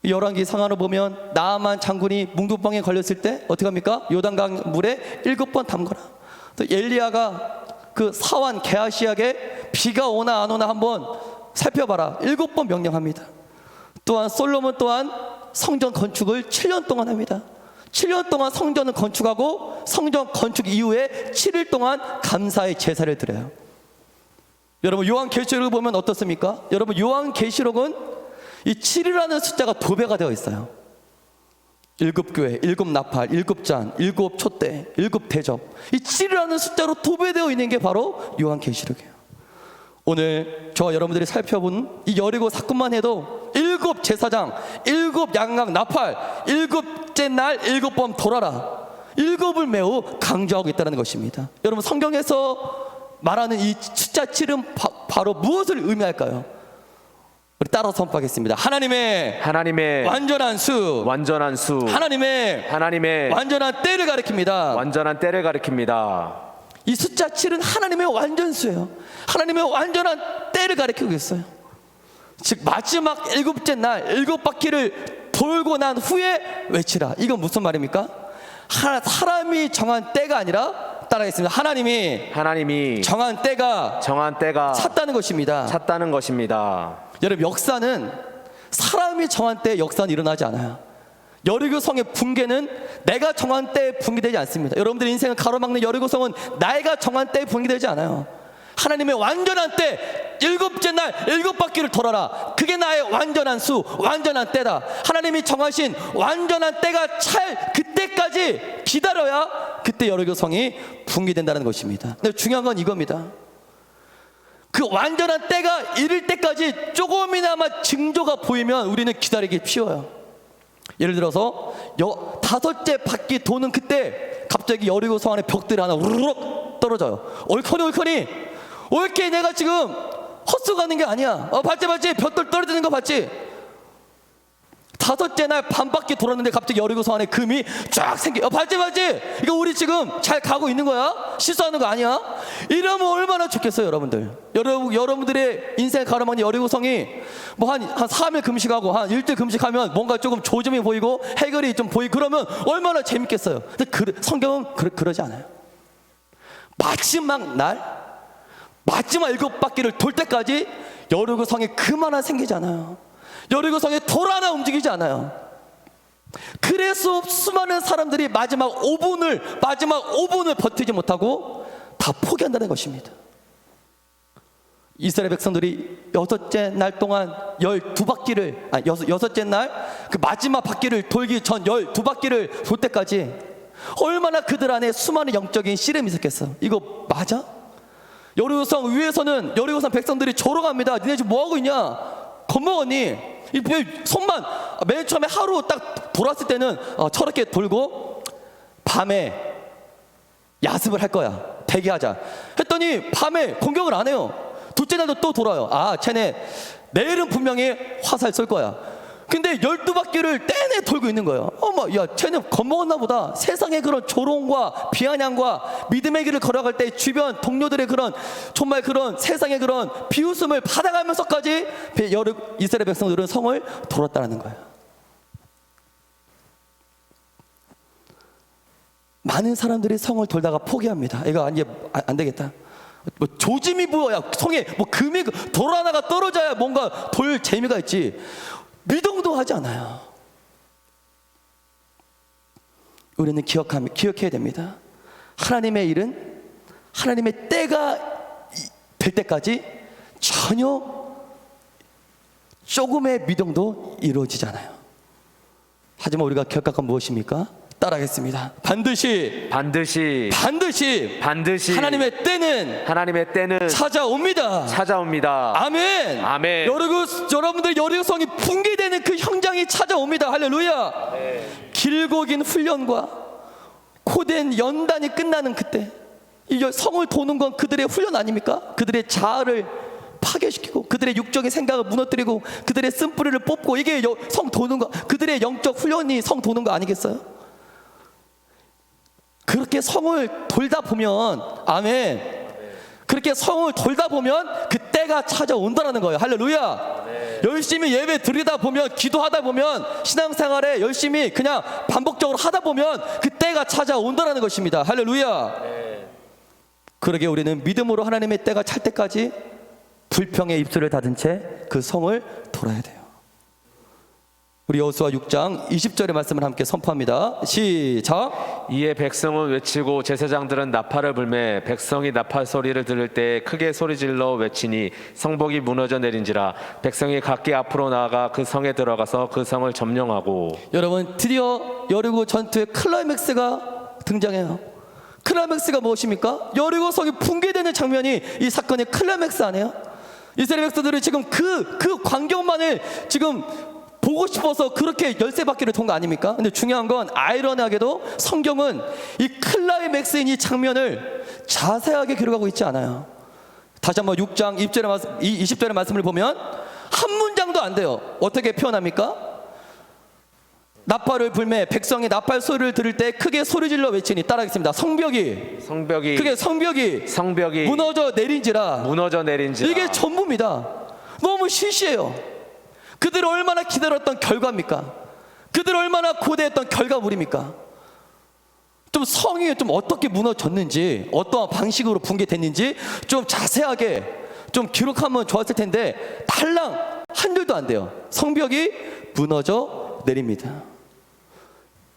열왕기 상하로 보면 나아만 장군이 뭉두병에 걸렸을 때 어떻게 합니까? 요단강 물에 7번 담거라. 또 엘리야가 그 사환 게하시에게 비가 오나 안 오나 한번 살펴봐라. 7번 명령합니다. 또한 솔로몬 또한 성전 건축을 7년 동안 합니다. 7년 동안 성전을 건축하고 성전 건축 이후에 7일 동안 감사의 제사를 드려요. 여러분, 요한계시록을 보면 어떻습니까? 여러분, 요한계시록은 이 7이라는 숫자가 도배가 되어 있어요. 7교회, 7나팔, 7잔, 7촛대, 7대접. 이 7이라는 숫자로 도배되어 있는 게 바로 요한계시록이에요. 오늘 저와 여러분들이 살펴본 이 여리고 사건만 해도 7 제사장, 7 양각 나팔, 7째 날 7번 돌아라. 7을 매우 강조하고 있다는 것입니다. 여러분, 성경에서 말하는 이 숫자 7은 바로 무엇을 의미할까요? 우리 따라 선포하겠습니다. 하나님의 완전한 수, 하나님의 완전한 때를 가리킵니다. 이 숫자 7은 하나님의 완전수예요. 하나님의 완전한 때를 가리키고 있어요. 즉 마지막 7째 날 7바퀴를 돌고 난 후에 외치라. 이건 무슨 말입니까? 사람이 정한 때가 아니라, 따라하겠습니다. 하나님이 정한 때가 찼다는 것입니다. 여러분, 역사는 사람이 정한 때에 역사는 일어나지 않아요. 여리고성의 붕괴는 내가 정한 때에 붕괴되지 않습니다. 여러분들의 인생을 가로막는 여리고성은 내가 정한 때에 붕괴되지 않아요. 하나님의 완전한 때, 7째 날 7바퀴를 돌아라. 그게 나의 완전한 수, 완전한 때다. 하나님이 정하신 완전한 때가 찰 그때까지 기다려야 그때 여리고성이 붕괴된다는 것입니다. 근데 중요한 건 이겁니다. 그 완전한 때가 이를 때까지 조금이나마 징조가 보이면 우리는 기다리기 쉬워요. 예를 들어서 5째 바퀴 도는 그때 갑자기 여리고성 안에 벽들이 하나 우르륵 떨어져요. 옳거니 내가 지금 헛수가는 게 아니야. 봤지 벽돌 떨어지는 거 봤지? 5째 날 반 바퀴 돌았는데 갑자기 여리고성 안에 금이 쫙 생겨. 봤지? 이거 우리 지금 잘 가고 있는 거야? 실수하는 거 아니야? 이러면 얼마나 좋겠어요, 여러분들. 여러분들의 인생 가로막는 여리고성이 뭐 한 3일 금식하고 한 일주일 금식하면 뭔가 조금 조짐이 보이고 해결이 좀 보이고 그러면 얼마나 재밌겠어요. 근데 성경은 그러지 않아요. 마지막 날, 마지막 7바퀴를 돌 때까지 여리고 성에 금 하나 생기지 않아요. 여리고 성에 돌 하나 움직이지 않아요. 그래서 수많은 사람들이 마지막 5분을 버티지 못하고 다 포기한다는 것입니다. 이스라엘 백성들이 여섯째 날 동안 12바퀴를, 여섯째 날 그 마지막 바퀴를 돌기 전 12바퀴를 돌 때까지 얼마나 그들 안에 수많은 영적인 씨름이 있었겠어. 이거 맞아? 여리고성 위에서는 여리고성 백성들이 조롱합니다. 니네 지금 뭐하고 있냐? 겁먹었니? 이 손만 맨 처음에 하루 딱 돌았을 때는 저렇게 돌고 밤에 야습을 할 거야. 대기하자 했더니 밤에 공격을 안 해요. 둘째 날도 또 돌아요. 쟤네 내일은 분명히 화살 쏠 거야. 근데 12바퀴를 내내 돌고 있는 거예요. 야, 쟤네 겁먹었나 보다. 세상의 그런 조롱과 비아냥과 믿음의 길을 걸어갈 때 주변 동료들의 그런 정말 그런 세상의 그런 비웃음을 받아가면서까지 이스라엘 백성들은 성을 돌았다는 거예요. 많은 사람들이 성을 돌다가 포기합니다. 이거 안 되겠다. 뭐 조짐이 보여야 성에 뭐 금이 돌 하나가 떨어져야 뭔가 돌 재미가 있지. 미동도 하지 않아요. 우리는 기억해야 됩니다. 하나님의 일은 하나님의 때가 될 때까지 전혀 조금의 미동도 이루어지잖아요. 하지만 우리가 기억할 건 무엇입니까? 따라하겠습니다. 반드시 하나님의 때는 찾아옵니다. 아멘. 여러분들 여리고성이 붕괴되는 그 현장이 찾아옵니다. 할렐루야. 네. 길고 긴 훈련과 고된 연단이 끝나는 그때, 이 성을 도는 건 그들의 훈련 아닙니까? 그들의 자아를 파괴시키고 그들의 육적인 생각을 무너뜨리고 그들의 쓴뿌리를 뽑고, 이게 성 도는 거, 그들의 영적 훈련이 성 도는 거 아니겠어요? 그렇게 성을 돌다 보면, 아멘, 그렇게 성을 돌다 보면 그 때가 찾아온다는 거예요. 할렐루야. 열심히 예배 드리다 보면, 기도하다 보면, 신앙생활에 열심히 그냥 반복적으로 하다 보면 그 때가 찾아온다는 것입니다. 할렐루야. 그러게 우리는 믿음으로 하나님의 때가 찰 때까지 불평의 입술을 닫은 채 그 성을 돌아야 돼요. 우리 여호수아 6장 20절의 말씀을 함께 선포합니다. 시작. 이에 백성은 외치고 제사장들은 나팔을 불매 백성이 나팔 소리를 들을 때 크게 소리질러 외치니 성벽이 무너져 내린지라. 백성이 각기 앞으로 나아가 그 성에 들어가서 그 성을 점령하고. 여러분, 드디어 여리고 전투의 클라이맥스가 등장해요. 클라이맥스가 무엇입니까? 여리고 성이 붕괴되는 장면이 이 사건의 클라이맥스 아니에요? 이스라엘 백성들이 지금 그 광경만을 지금 보고 싶어서 그렇게 13바퀴를 돈 거 아닙니까? 근데 중요한 건 아이러니하게도 성경은 이 클라이맥스인 이 장면을 자세하게 기록하고 있지 않아요. 다시 한번 6장 20절의 말씀을 보면 한 문장도 안 돼요. 어떻게 표현합니까? 나팔을 불매 백성이 나팔 소리를 들을 때 크게 소리질러 외치니. 따라하겠습니다. 성벽이 무너져 내린지라. 이게 전부입니다. 너무 시시해요. 그들이 얼마나 기다렸던 결과입니까? 그들이 얼마나 고대했던 결과물입니까? 좀 성이 좀 어떻게 무너졌는지, 어떠한 방식으로 붕괴됐는지 좀 자세하게 좀 기록하면 좋았을 텐데 달랑 한 줄도 안 돼요. 성벽이 무너져 내립니다.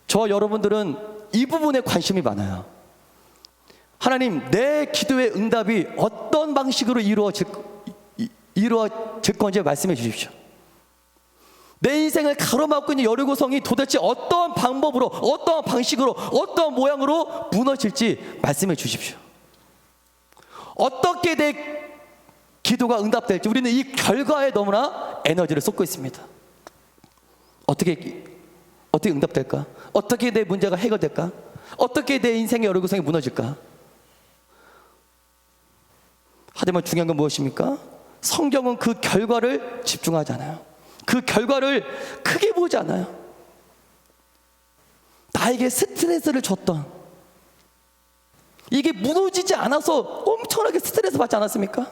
저 여러분들은 이 부분에 관심이 많아요. 하나님, 내 기도의 응답이 어떤 방식으로 이루어질 건지 말씀해 주십시오. 내 인생을 가로막고 있는 여리고성이 도대체 어떠한 방법으로, 어떠한 방식으로, 어떠한 모양으로 무너질지 말씀해 주십시오. 어떻게 내 기도가 응답될지 우리는 이 결과에 너무나 에너지를 쏟고 있습니다. 어떻게 응답될까? 어떻게 내 문제가 해결될까? 어떻게 내 인생의 여리고성이 무너질까? 하지만 중요한 건 무엇입니까? 성경은 그 결과를 집중하지 않아요. 그 결과를 크게 보지 않아요. 나에게 스트레스를 줬던, 이게 무너지지 않아서 엄청나게 스트레스 받지 않았습니까?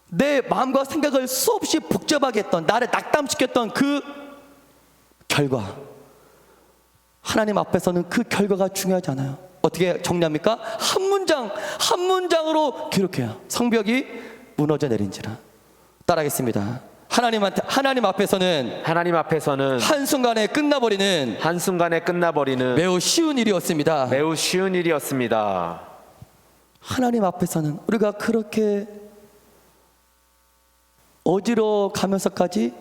내 마음과 생각을 수없이 복잡하게 했던, 나를 낙담시켰던 그 결과, 하나님 앞에서는 그 결과가 중요하지 않아요. 어떻게 정리합니까? 한 문장으로 기록해요. 성벽이 무너져 내린지라. 따라하겠습니다. 하나님 앞에서는 한순간에 끝나버리는 매우 쉬운 일이었습니다. 하나님 앞에서는 우리가 그렇게 어디로 가면서까지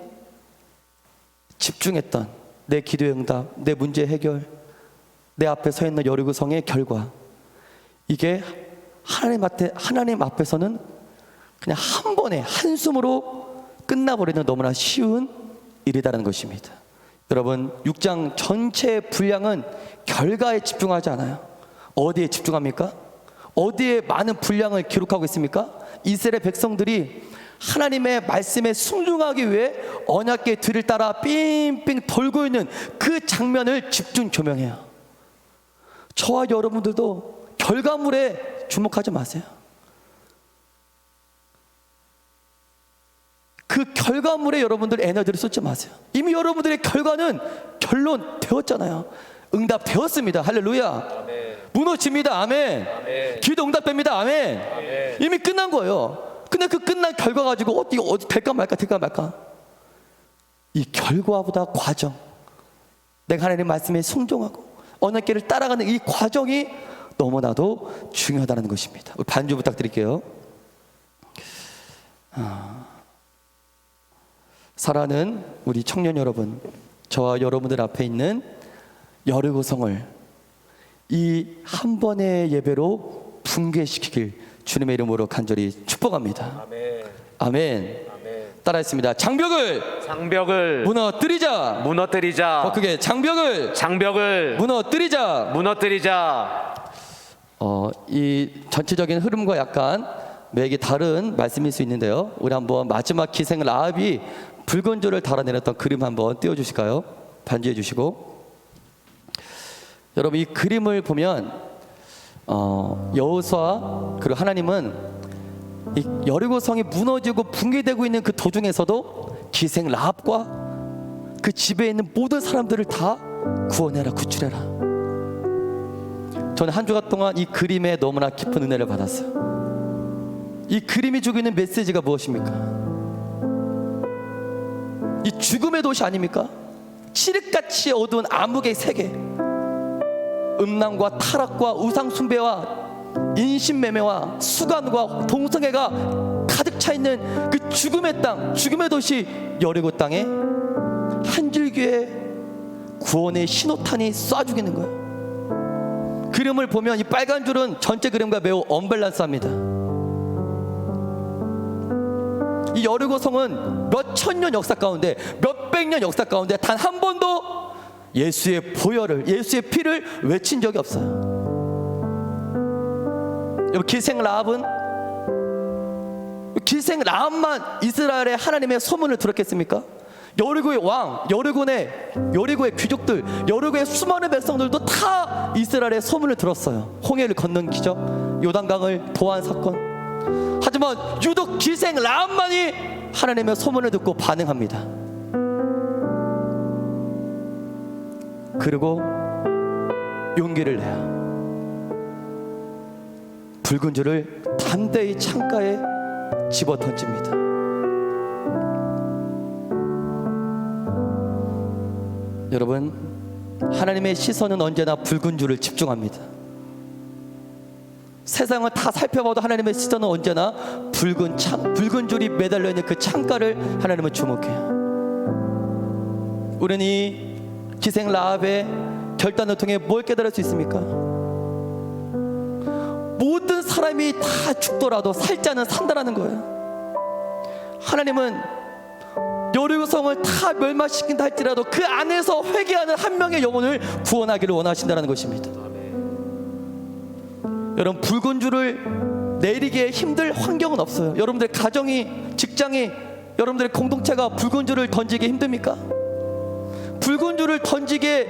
집중했던 내 기도의 응답, 내 문제 해결, 내 앞에 서 있는 여리고성의 결과, 이게 하나님 앞에서는 그냥 한 번에 한숨으로 끝나버리는 너무나 쉬운 일이라는 것입니다. 여러분, 6장 전체의 분량은 결과에 집중하지 않아요. 어디에 집중합니까? 어디에 많은 분량을 기록하고 있습니까? 이스라엘 백성들이 하나님의 말씀에 순종하기 위해 언약궤 뒤를 따라 삥삥 돌고 있는 그 장면을 집중 조명해요. 저와 여러분들도 결과물에 주목하지 마세요. 그 결과물에 여러분들 에너지를 쏟지 마세요. 이미 여러분들의 결과는 결론 되었잖아요. 응답 되었습니다. 할렐루야. 아멘. 무너집니다. 아멘. 아멘. 기도 응답됩니다. 아멘. 아멘. 이미 끝난 거예요. 근데 그 끝난 결과 가지고 어디 될까 말까. 이 결과보다 과정, 내가 하나님의 말씀에 순종하고 언약궤를 따라가는 이 과정이 너무나도 중요하다는 것입니다. 우리 반주 부탁드릴게요. 사랑하는 우리 청년 여러분, 저와 여러분들 앞에 있는 여리고성을 이 한 번의 예배로 붕괴시키길 주님의 이름으로 간절히 축복합니다. 아멘. 아멘. 아멘. 따라했습니다. 장벽을 무너뜨리자. 더 크게 장벽을 무너뜨리자. 이 전체적인 흐름과 약간 매기 다른 말씀일 수 있는데요. 우리 한번 마지막 기생 라합이 붉은 줄을 달아내렸던 그림 한번 띄워주실까요? 반주해 주시고. 여러분, 이 그림을 보면 여호수아 그리고 하나님은 이 여리고성이 무너지고 붕괴되고 있는 그 도중에서도 기생 라합과 그 집에 있는 모든 사람들을 다 구원해라, 구출해라. 저는 한 주간 동안 이 그림에 너무나 깊은 은혜를 받았어요. 이 그림이 주고 있는 메시지가 무엇입니까? 이 죽음의 도시 아닙니까? 칠흑같이 어두운 암흑의 세계, 음란과 타락과 우상 숭배와 인신매매와 수간과 동성애가 가득 차 있는 그 죽음의 땅, 죽음의 도시 여리고 땅에 한 줄기의 구원의 신호탄이 쏴죽이는 거예요. 그림을 보면 이 빨간 줄은 전체 그림과 매우 언밸런스합니다. 이 여리고성은 몇 천년 역사 가운데, 몇 백년 역사 가운데 단 한 번도 예수의 보혈을, 예수의 피를 외친 적이 없어요. 여러분, 기생 라합만 이스라엘의 하나님의 소문을 들었겠습니까? 여리고의 왕, 여리고의 귀족들, 여리고의 수많은 백성들도 다 이스라엘의 소문을 들었어요. 홍해를 건넌 기적, 요단강을 도한 사건. 하지만 유독 기생 라합만이 하나님의 소문을 듣고 반응합니다. 그리고 용기를 내요. 붉은 줄을 담대히 창가에 집어 던집니다. 여러분, 하나님의 시선은 언제나 붉은 줄을 집중합니다. 세상을 다 살펴봐도 하나님의 시선은 언제나 붉은 줄이 매달려 있는 그 창가를 하나님은 주목해요. 우리는 이 기생 라합의 결단을 통해 뭘 깨달을 수 있습니까? 모든 사람이 다 죽더라도 살자는 산다라는 거예요. 하나님은 여리고성을 다 멸망시킨다 할지라도 그 안에서 회개하는 한 명의 영혼을 구원하기를 원하신다는 것입니다. 여러분, 붉은 줄을 내리기에 힘들 환경은 없어요. 여러분들 가정이, 직장이, 여러분들의 공동체가 붉은 줄을 던지기 힘듭니까? 붉은 줄을 던지기에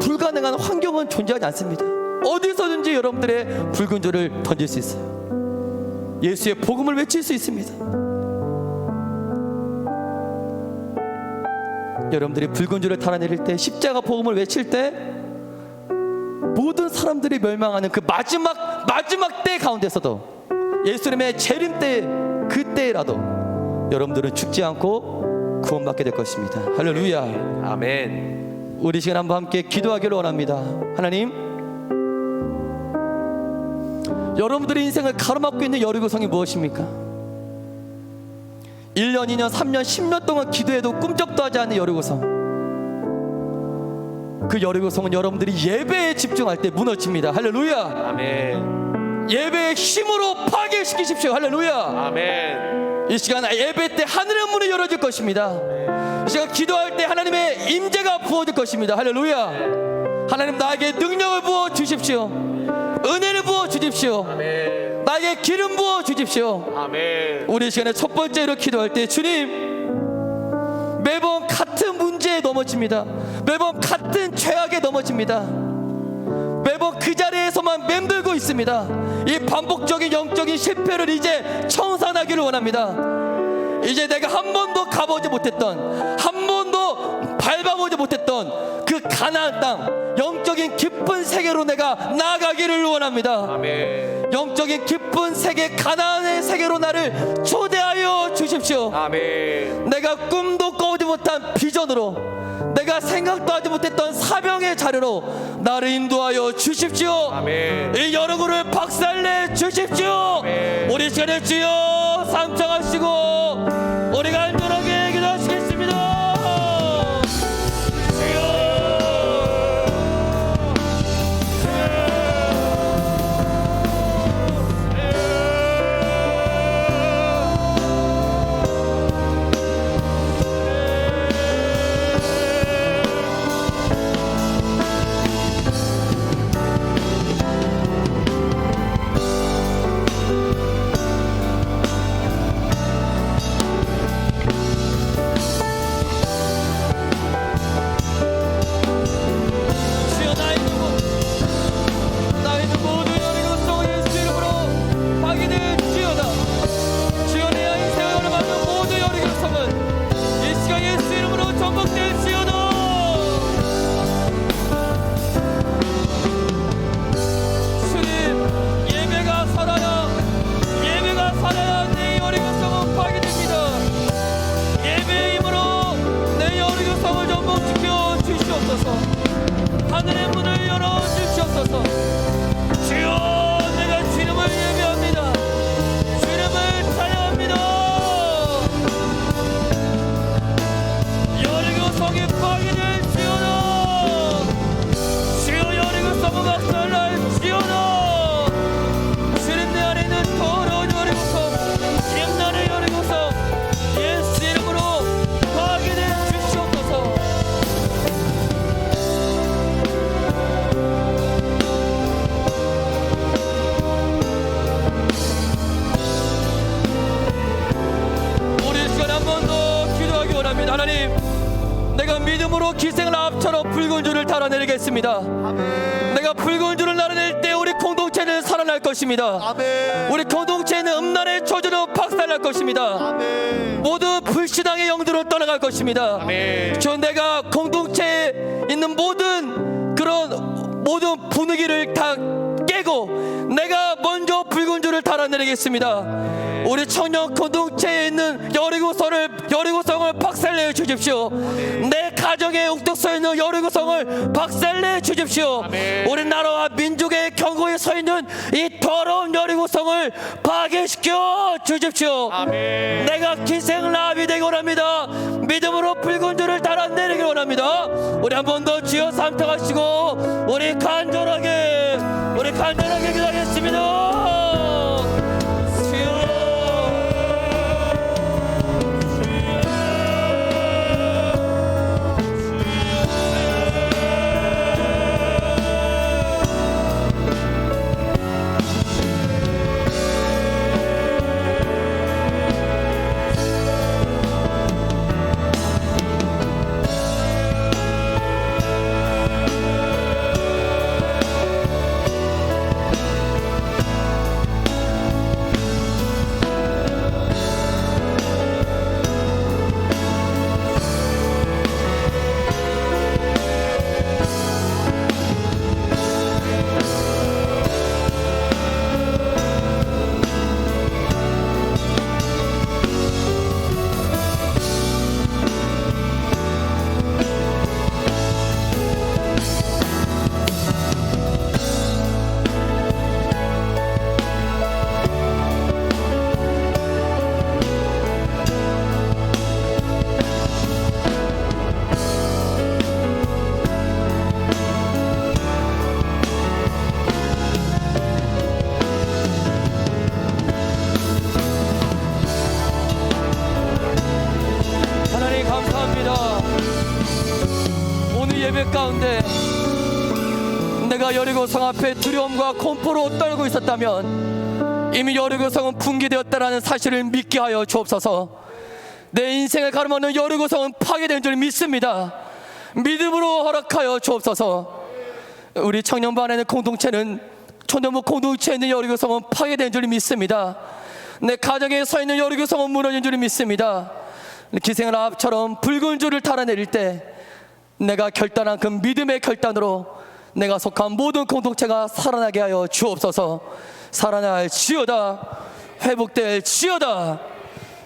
불가능한 환경은 존재하지 않습니다. 어디서든지 여러분들의 붉은 줄을 던질 수 있어요. 예수의 복음을 외칠 수 있습니다. 여러분들이 붉은 줄을 달아내릴 때, 십자가 복음을 외칠 때 모든 사람들이 멸망하는 그 마지막 때 가운데서도 예수님의 재림 때 그때라도 여러분들은 죽지 않고 구원받게 될 것입니다. 할렐루야. 아멘. 우리 시간 한번 함께 기도하기를 원합니다. 하나님, 여러분들의 인생을 가로막고 있는 여리고성이 무엇입니까? 1년, 2년, 3년, 10년 동안 기도해도 꿈쩍도 하지 않는 여리고성. 그 여리고성은 여러분들이 예배에 집중할 때 무너집니다. 할렐루야. 아멘. 예배의 힘으로 파괴시키십시오. 할렐루야. 아멘. 이 시간 예배 때 하늘의 문이 열어질 것입니다. 이 시간 기도할 때 하나님의 임재가 부어질 것입니다. 할렐루야. 하나님, 나에게 능력을 부어 주십시오. 은혜를 부어 주십시오. 아멘. 나에게 기름 부어 주십시오. 아멘. 우리 이 시간에 첫 번째로 기도할 때, 주님, 매번 같은 문제에 넘어집니다. 매번 같은 죄악에 넘어집니다. 매번 그 자리에서만 맴돌고 있습니다. 이 반복적인 영적인 실패를 이제 청산하기를 원합니다. 이제 내가 한 번도 가보지 못했던, 한 번도 밟아보지 못했던 그 가나안 땅, 영적인 깊은 세계로 내가 나아가기를 원합니다. 아멘. 영적인 깊은 세계, 가나안의 세계로 나를 초대하여 주십시오. 아멘. 내가 꿈도 꿔보지 못한 비전으로, 내가 생각도 하지 못했던 사명의 자료로 나를 인도하여 주십시오. 아멘. 이 여러분을 박살내 주십시오. 아멘. 우리 시간에 주여 삼창하시고 우리가 안전하게 기도하시겠습니다. 주여, 나의 모든 여리고성을 예수 이름으로 파괴될지어다. 주여, 내 인생을 받는 모든 여리고성은 이 시간 예수 이름으로 전복될지어다. 주님, 예배가 살아야 내 여리고성은 파괴됩니다. 예배의 힘으로 내 여리고성을 전복시켜 주시옵소서. 하늘의 문을 열어 주시옵소서. 주여, 내가 주님을 예배합니다. 주님을 찬양합니다. 여리고성이 파괴될지어다. 주여, 여리고성은 박살날지어다. 주님, 내 안에 있는 더러운 여리고성, 옛날의 여리고성 예수 이름으로 파괴될 주시옵소서. 우리 시간 한 번 더 기도하기 원합니다. 하나님, 내가 믿음으로 기생을 앞처럼 붉은 줄을 달아내리겠습니다. 내가 붉은 줄을 날아낼 때 우리 공동체는 살아날 것입니다. 우리 공동체는 음란의 저주로 박살날 것입니다. 모든 불신앙의 영들을 떠나갈 것입니다. 아멘. 저 내가 공동체에 있는 모든 분위기를 다 깨고 내가 먼저 붉은 줄을 달아내리겠습니다. 우리 청년 공동체에 있는 여리고성을 박살내 주십시오. 내 가정에 옥독 서 있는 여리고성을 박살내 주십시오. 아멘. 우리 나라와 민족의 경고에 서 있는 이 더러운 여리고성을 파괴시켜 주십시오. 아멘. 내가 기생라합이 되기 원합니다. 믿음으로 붉은 줄을 달아내리기 원합니다. 우리 한 번 더 주여 삼탁하시고 우리 간절하게 기도하겠습니다. 내가 여리고성 앞에 두려움과 공포로 떨고 있었다면 이미 여리고성은 붕괴되었다라는 사실을 믿게 하여 주옵소서. 내 인생을 가로막는 여리고성은 파괴된 줄 믿습니다. 믿음으로 허락하여 주옵소서. 우리 청년반에는 공동체는 초대목 공동체에 있는 여리고성은 파괴된 줄 믿습니다. 내 가정에 서 있는 여리고성은 무너진 줄 믿습니다. 기생을 앞처럼 붉은 줄을 달아내릴 때 내가 결단한 그 믿음의 결단으로 내가 속한 모든 공동체가 살아나게 하여 주옵소서. 살아날지어다. 회복될지어다.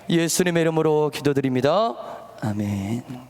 예수님의 이름으로 기도드립니다. 아멘.